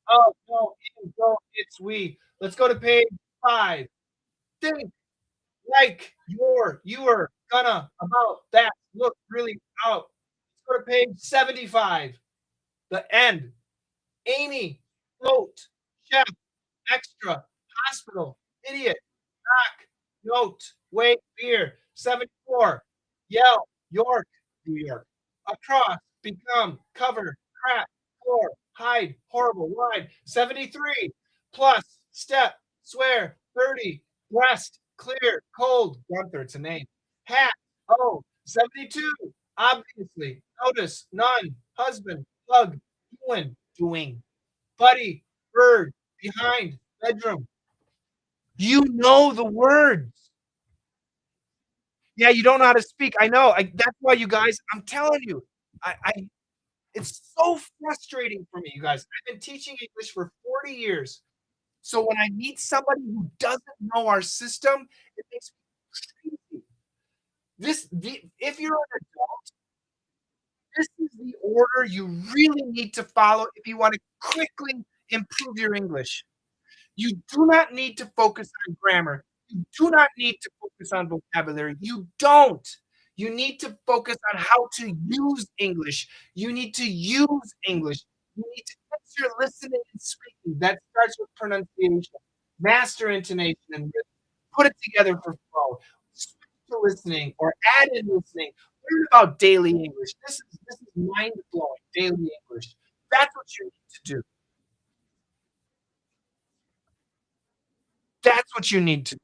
no, in, go, it's, we. Let's go to page 5. Think, like, you are, gonna, about, that, look, really, out. Let's go to page 75. The end. Amy, float, chef, extra, hospital, idiot, knock, note, wait, beer, 74, yell, York, New York, across, become, cover, crap, floor, hide, horrible, wide, 73, plus, step, swear, 30, breast, clear, cold, Gunther, it's a name, hat, oh, 72, obviously, notice, none, husband, hug, doing, buddy, bird, behind, bedroom. You know the words. Yeah, you don't know how to speak. I know. That's why you guys, I'm telling you, I it's so frustrating for me, you guys. I've been teaching English for 40 years. So when I meet somebody who doesn't know our system, it makes me crazy. if you're an adult, this is the order you really need to follow if you wanna quickly improve your English. You do not need to focus on grammar. You do not need to focus on vocabulary. You don't. You need to focus on how to use English. You need to use English. You need to fix your listening and speaking. That starts with pronunciation. Master intonation and rhythm. Put it together for flow. Switch to listening or add in listening. Learn about daily English. This is mind blowing. Daily English. That's what you need to do. That's what you need to do.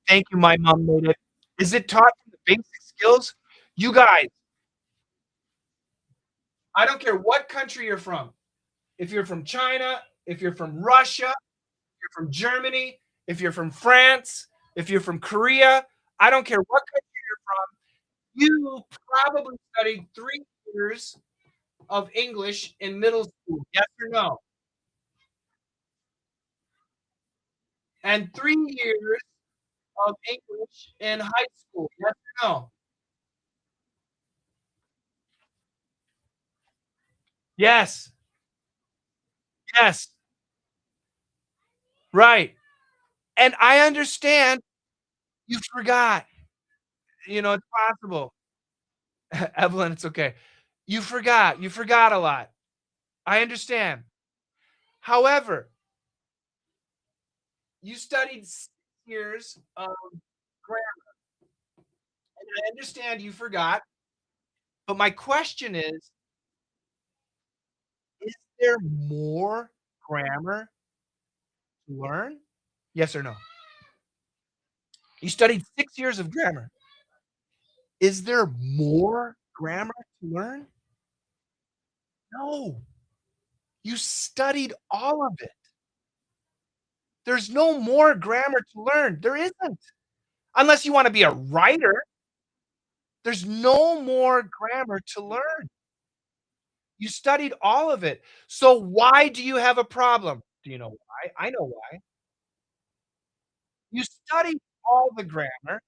Thank you, my mom made it. Is it taught from the basic skills? You guys, I don't care what country you're from. If you're from China, if you're from Russia, if you're from Germany, if you're from France, if you're from Korea, I don't care what country you're from, you probably studied 3 years of English in middle school. Yes or no? And 3 years of English in high school. Yes or no? Yes. Yes. Right. And I understand you forgot. It's possible. Evelyn, it's okay. You forgot a lot. I understand. However, you studied 6 years of grammar, and I understand you forgot, but my question is there more grammar to learn? Yes or no? You studied 6 years of grammar. Is there more grammar to learn? No. You studied all of it. There's no more grammar to learn. There isn't. Unless you wanna be a writer, there's no more grammar to learn. You studied all of it. So why do you have a problem? Do you know why? I know why. You studied all the grammar,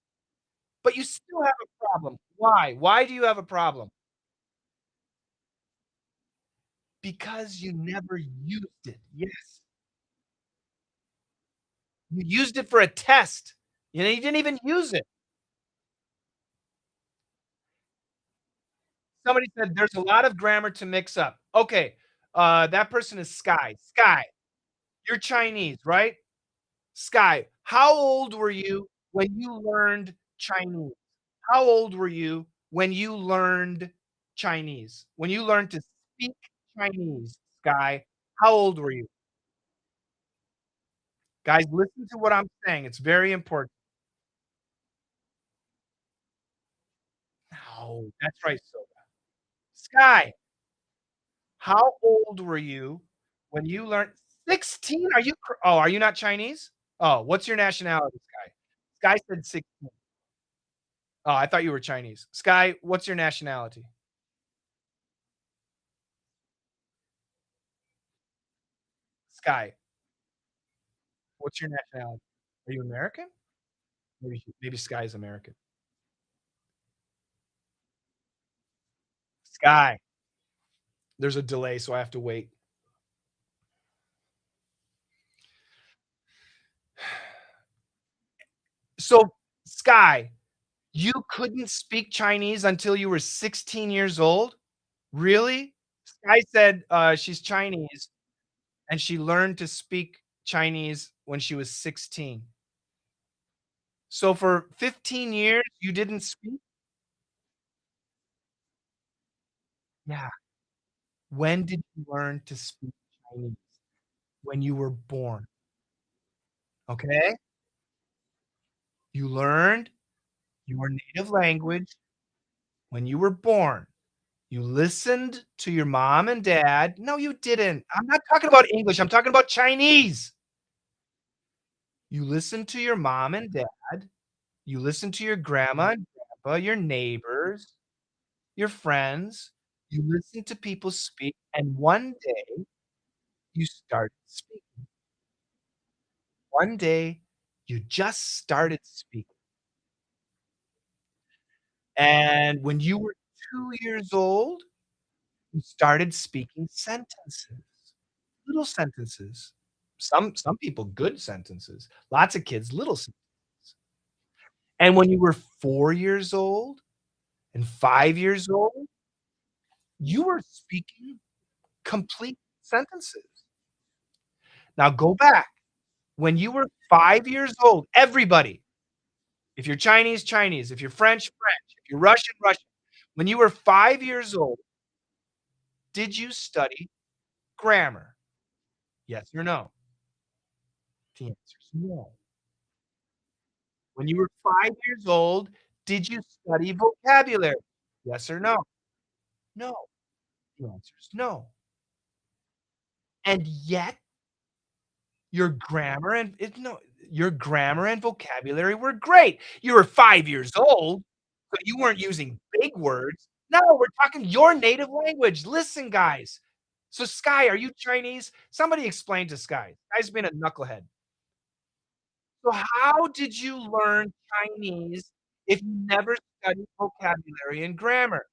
but you still have a problem. Why? Why do you have a problem? Because you never used it. Yes. You used it for a test. You didn't even use it. Somebody said there's a lot of grammar to mix up. Okay, that person is Sky. Sky, you're Chinese, right? Sky, how old were you when you learned Chinese? How old were you when you learned Chinese? When you learned to speak Chinese, Sky, how old were you? Guys, listen to what I'm saying. It's very important. No, that's right, Soda. Sky, how old were you when you learned 16? Are you not Chinese? Oh, what's your nationality, Sky? Sky said 16. Oh, I thought you were Chinese. Sky, what's your nationality? Sky, what's your nationality? Are you American? Maybe Sky is American. Sky, there's a delay, so I have to wait. So, Sky, you couldn't speak Chinese until you were 16 years old? Really? Sky said, she's Chinese, and she learned to speak Chinese when she was 16. So for 15 years, you didn't speak? Yeah. When did you learn to speak Chinese? When you were born, okay? You learned your native language when you were born. You listened to your mom and dad. No, you didn't. I'm not talking about English, I'm talking about Chinese. You listened to your mom and dad. You listened to your grandma and grandpa, your neighbors, your friends. You listened to people speak, and one day, you started speaking. One day, You just started speaking. And when you were 2 years old, you started speaking sentences, little sentences. Some people good sentences. Lots of kids, little sentences. And when you were 4 years old and 5 years old, you were speaking complete sentences. Now go back. When you were 5 years old, everybody, if you're Chinese, Chinese, if you're French, French, if you're Russian, Russian. When you were 5 years old, did you study grammar? Yes or no? The answer is no. When you were 5 years old, did you study vocabulary? Yes or no? No. The answer is no. And yet, your grammar and it no, your grammar and vocabulary were great. You were 5 years old, so you weren't using big words. No, we're talking your native language. Listen, guys. So, Sky, are you Chinese? Somebody explain to Sky. Sky's been a knucklehead. So how did you learn Chinese if you never studied vocabulary and grammar?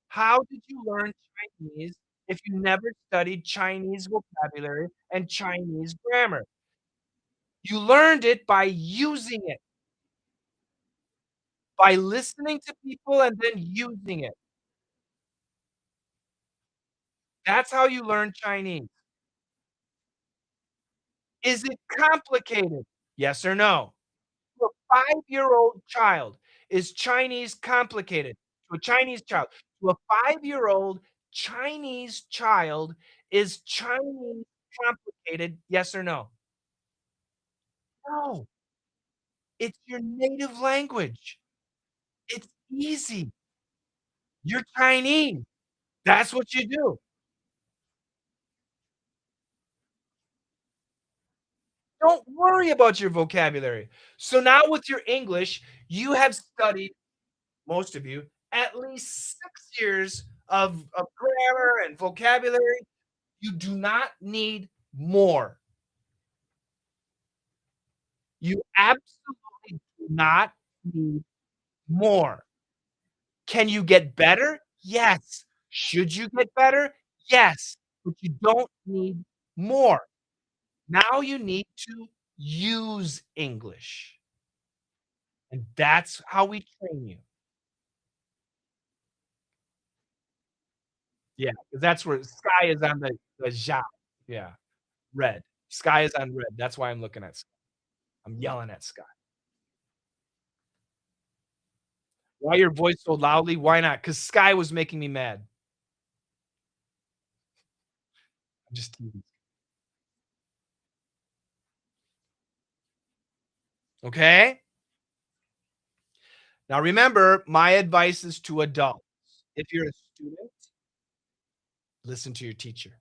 How did you learn Chinese if you never studied Chinese vocabulary and Chinese grammar? You learned it by using it, by listening to people and then using it. That's how you learn Chinese. Is it complicated? Yes or no? To a 5-year-old child, is Chinese complicated? To a Chinese child. To a 5-year-old Chinese child, is Chinese complicated? Yes or no? No. It's your native language. It's easy. You're Chinese. That's what you do. Don't worry about your vocabulary. So now with your English, you have studied, most of you, at least 6 years of grammar and vocabulary. You do not need more. You absolutely do not need more. Can you get better? Yes. Should you get better? Yes, but you don't need more. Now you need to use English, and that's how we train you. Yeah, 'cause that's where sky is on the Zhao. Yeah, red. Sky is on red. That's why I'm looking at sky. I'm yelling at sky. Why your voice so loudly? Why not? Because Sky was making me mad. I'm just teasing. Okay? Now remember, my advice is to adults. If you're a student, listen to your teacher.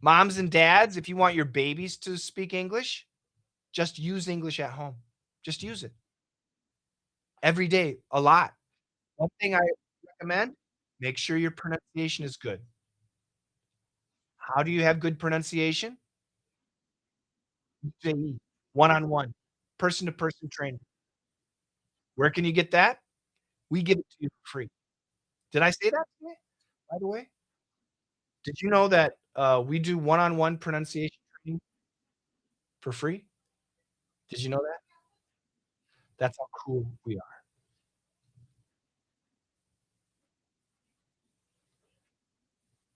Moms and dads, if you want your babies to speak English, just use English at home. Just use it every day, a lot. One thing I recommend, make sure your pronunciation is good. How do you have good pronunciation? JE, one-on-one, person-to-person training. Where can you get that? We give it to you for free. Did I say that today, by the way? Did you know that, we do one-on-one pronunciation training for free? Did you know that? That's how cool we are.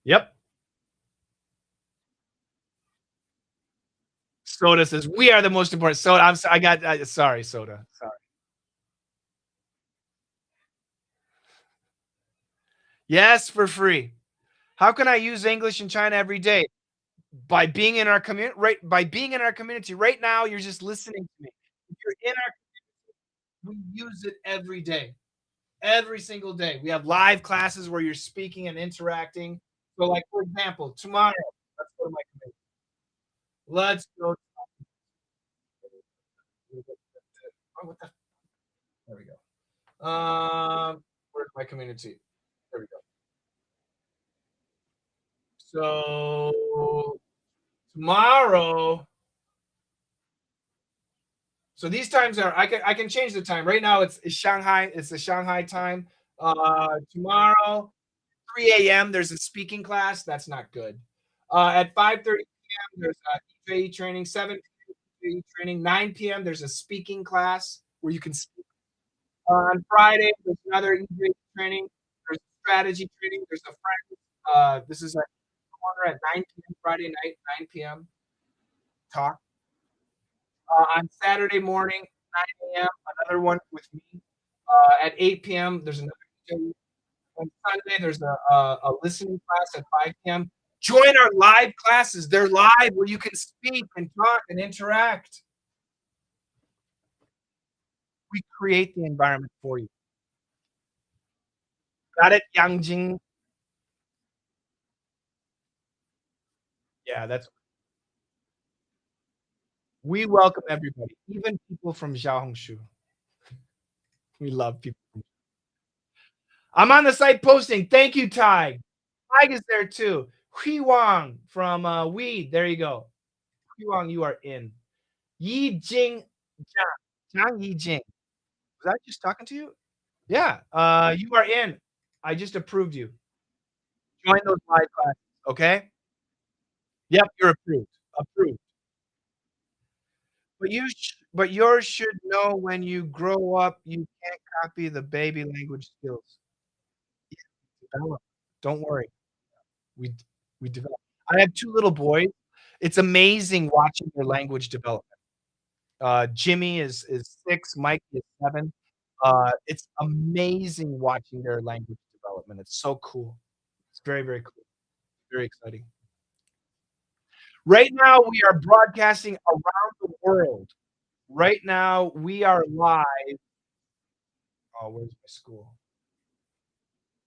Yep. Soda says, "We are the most important." Soda, I got sorry, Soda, sorry. Yes, for free. How can I use English in China every day? By being in our community right by being in our community. Right now, you're just listening to me. If you're in our we use it every day. Every single day. We have live classes where you're speaking and interacting. So, like, for example, tomorrow, let's go to my community. Let's go. Oh, what the? There we go. Where's my community? There we go. So tomorrow, So these times are I can change the time. Right now it's Shanghai. It's the Shanghai time. Tomorrow 3 a.m. There's a speaking class. That's not good. At 5:30 p.m. there's a EJE training. 7 p.m. training. 9 p.m. there's a speaking class where you can speak. On Friday there's another EJE training. There's strategy training. There's a friend. This is a corner at 9 p.m. Friday night, 9 p.m. talk. On Saturday morning, 9 a.m., another one with me. At 8 p.m., there's another interview. On Sunday, there's a listening class at 5 p.m. Join our live classes. They're live where you can speak and talk and interact. We create the environment for you. Got it, Yangjing? Yeah, that's we welcome everybody, even people from Xiaohongshu. We love people. I'm on the site posting. Thank you, Ty. Tig is there too. Hui Wang from Weed. There you go. Hui Wang, you are in. Yi Jing Jiang Yi Jing. Was I just talking to you? Yeah. You are in. I just approved you. Join those live classes. Okay. Yep, you're approved. Approved. But yours should know when you grow up, you can't copy the baby language skills. Develop. Don't worry. We we develop. I have 2 little boys. It's amazing watching their language development. Jimmy is 6, Mikey is 7. It's amazing watching their language development. It's so cool. It's very, very cool. Very exciting. Right now, we are broadcasting around the world. Right now, we are live. Oh, where's my school?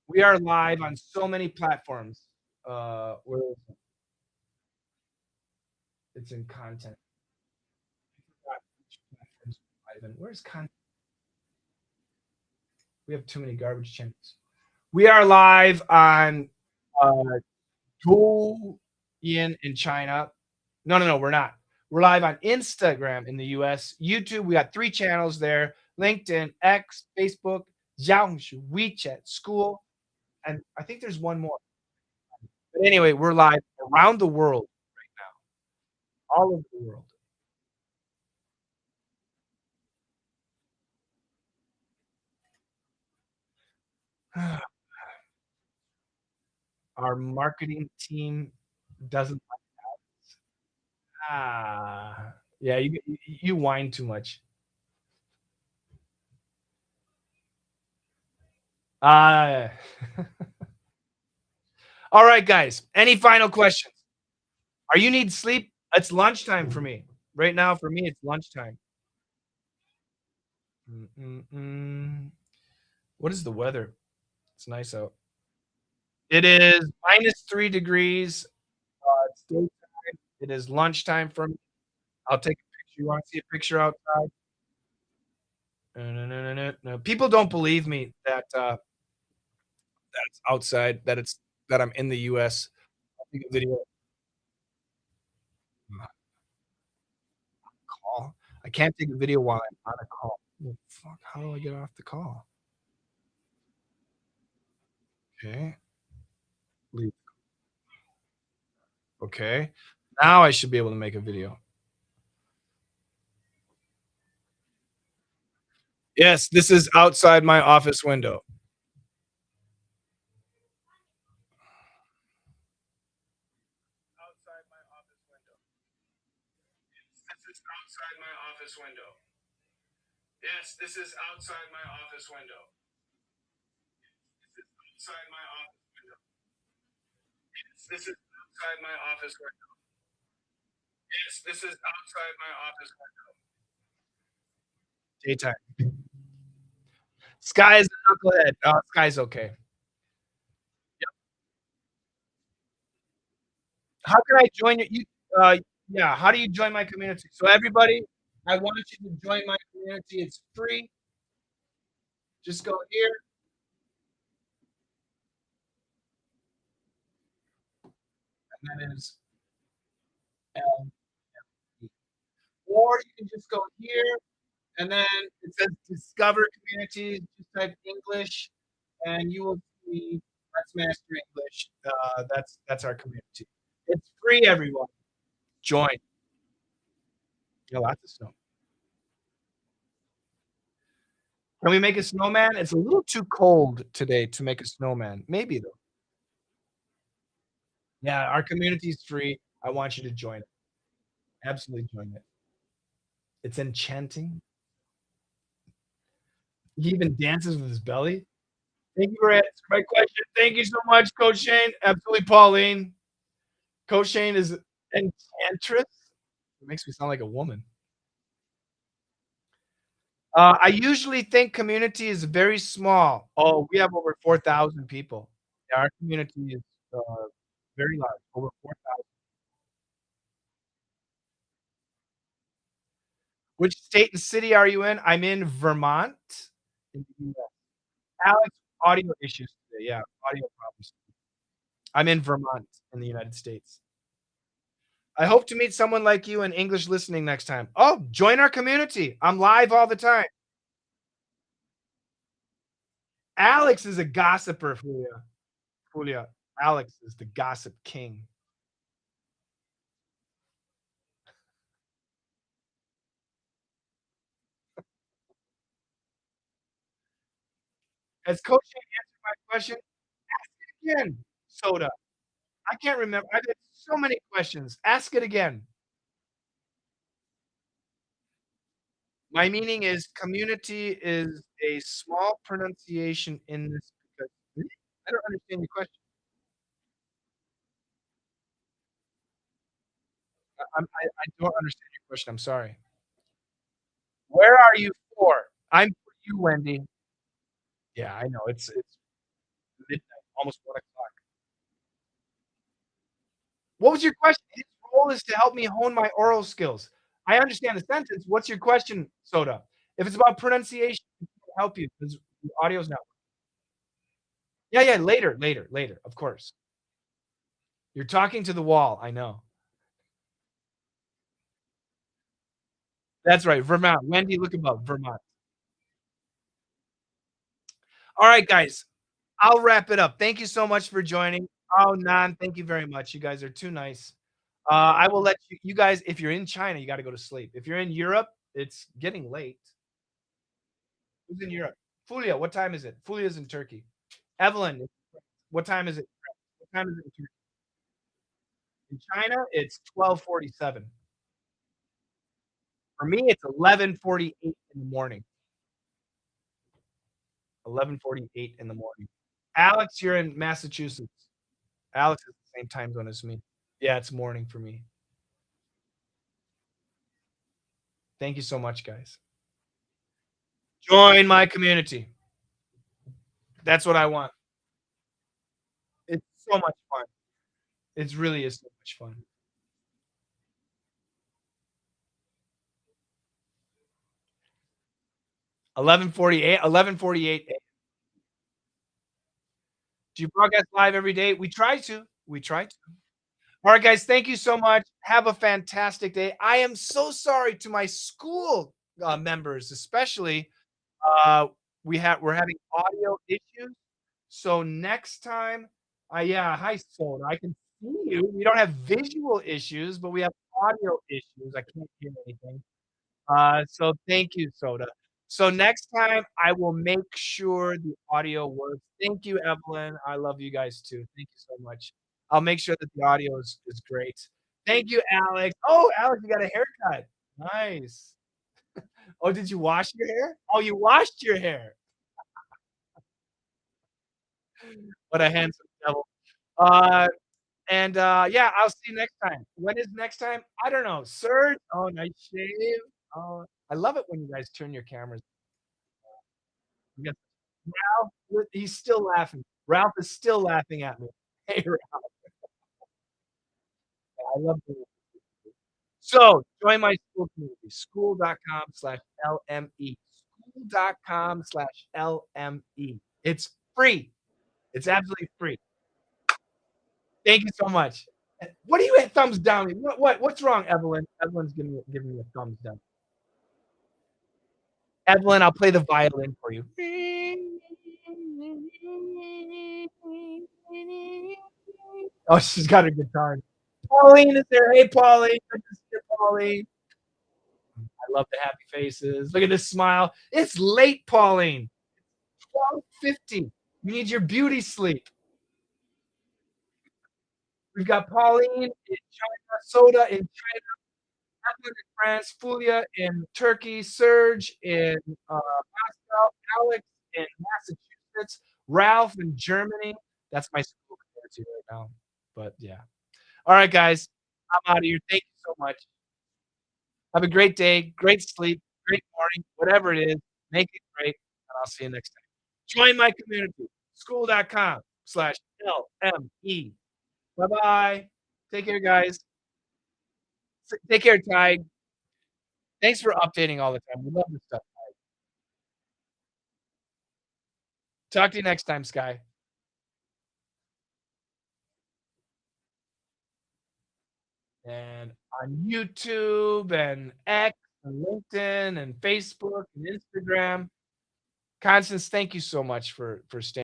We are live on so many platforms. Where is it? It's in content. I forgot which platforms we're live in. Where's content? We have too many garbage channels. We are live on uh, Douyin in China. No, we're not. We're live on Instagram in the US, YouTube. We got 3 channels there: LinkedIn, X, Facebook, Xiaohongshu, WeChat, School, and I think there's one more. But anyway, we're live around the world right now, all over the world. Our marketing team doesn't yeah, you whine too much. Uh, all right, guys. Any final questions? Are you need sleep? It's lunchtime for me. Right now, for me, it's lunchtime. What is the weather? It's nice out. It is -3 degrees. It's daytime. It is lunchtime for me. I'll take a picture. You want to see a picture outside? No. People don't believe me that that's outside. That I'm in the U.S. I'll take a video. Call. I can't take a video while I'm on a call. Well, fuck, how do I get off the call? Okay. Leave. Okay. Now I should be able to make a video. Yes, this is outside my office window. Outside my office window. This is outside my office window. Yes, this is outside my office window. This is outside my office window. Yes, this is outside my office window. Yes, this is outside my office window. Daytime. Sky is a knucklehead. Sky's okay. How can I join you? Yeah, how do you join my community? So everybody, I want you to join my community. It's free. Just go here. And that is L. Or you can just go here And then it says discover communities. Just type English, and you will see Let's Master English. That's our community. It's free, everyone. Join. Yeah, lots of snow. Can we make a snowman? It's a little too cold today to make a snowman. Maybe though. Yeah, our community is free. I want you to join it. Absolutely join it. It's enchanting. He even dances with his belly. Thank you for answering my question. Thank you so much, Coach Shane. Absolutely, Pauline. Coach Shane is enchantress. It makes me sound like a woman. I usually think community is very small. Oh, we have over 4,000 people. Yeah, our community is uh, very large, over 4,000. Which state and city are you in? I'm in Vermont in the US. Alex, audio issues today. Yeah, audio problems. I'm in Vermont in the United States. I hope to meet someone like you in English listening next time. Oh, join our community. I'm live all the time. Alex is a gossiper, Fulia. Fulia. Alex is the gossip king. Has Coach Shane answered my question? Ask it again, Soda. I can't remember. I've had so many questions. Ask it again. My meaning is community is a small pronunciation in this because I don't understand your question. I don't understand your question. I'm sorry. Where are you for? I'm for you, Wendy. Yeah, I know. It's midnight, almost 1 o'clock. What was your question? His role is to help me hone my oral skills. I understand the sentence. What's your question, Soda? If it's about pronunciation, I can't help you because the audio's not. Yeah, yeah, later, of course. You're talking to the wall, I know. That's right, Vermont. Wendy, look above, Vermont. All right, guys, I'll wrap it up. Thank you so much for joining. Oh, Nan, thank you very much. You guys are too nice. I will let you guys, if you're in China, you gotta go to sleep. If you're in Europe, it's getting late. Who's in Europe? Fulia, what time is it? Fulia's in Turkey. Evelyn, what time is it? What time is it in Turkey? In China, it's 12:47. For me, it's 11:48 in the morning. 11:48 in the morning. Alex, you're in Massachusetts. Alex is the same time zone as me. Yeah, it's morning for me. Thank you so much, guys. Join my community. That's what I want. It's so much fun. It really is so much fun. 11:48, 11:48. Do you broadcast live every day? We try to. We try to. All right, guys. Thank you so much. Have a fantastic day. I am so sorry to my school members, especially. Uh, we're having audio issues. So next time, yeah, hi Soda. I can see you. We don't have visual issues, but we have audio issues. I can't hear anything. So thank you, Soda. So next time I will make sure the audio works. Thank you, Evelyn. I love you guys too. Thank you so much. I'll make sure that the audio is great. Thank you, Alex. Oh, Alex, you got a haircut. Nice. Oh, did you wash your hair? Oh, you washed your hair. What a handsome devil. Uh, yeah, I'll see you next time. When is next time? I don't know. Serge? Oh, nice shave. Oh, I love it when you guys turn your cameras. You got Ralph, he's still laughing. Ralph is still laughing at me. Hey, Ralph, I love doing this. So join my school community, school.com/LME. School.com/LME. It's free. It's absolutely free. Thank you so much. What are you at thumbs down? What's wrong, Evelyn? Evelyn's giving me a thumbs down. Evelyn, I'll play the violin for you. Oh, she's got her guitar. Pauline is there. Hey, Pauline. Good to see you, Pauline. I love the happy faces. Look at this smile. It's late, Pauline. 12:50. You need your beauty sleep. We've got Pauline in China, Soda in China, Evelyn in France, Fulia in Turkey, Serge in Moscow, Alex in Massachusetts, Ralph in Germany. That's my school community right now. But yeah. All right, guys. I'm out of here. Thank you so much. Have a great day, great sleep, great morning, whatever it is. Make it great, and I'll see you next time. Join my community, school.com/LME. Bye-bye. Take care, guys. Take care, Ty. Thanks for updating all the time. We love this stuff. Talk to you next time, Sky. And on YouTube and X and LinkedIn and Facebook and Instagram. Constance, thank you so much for staying.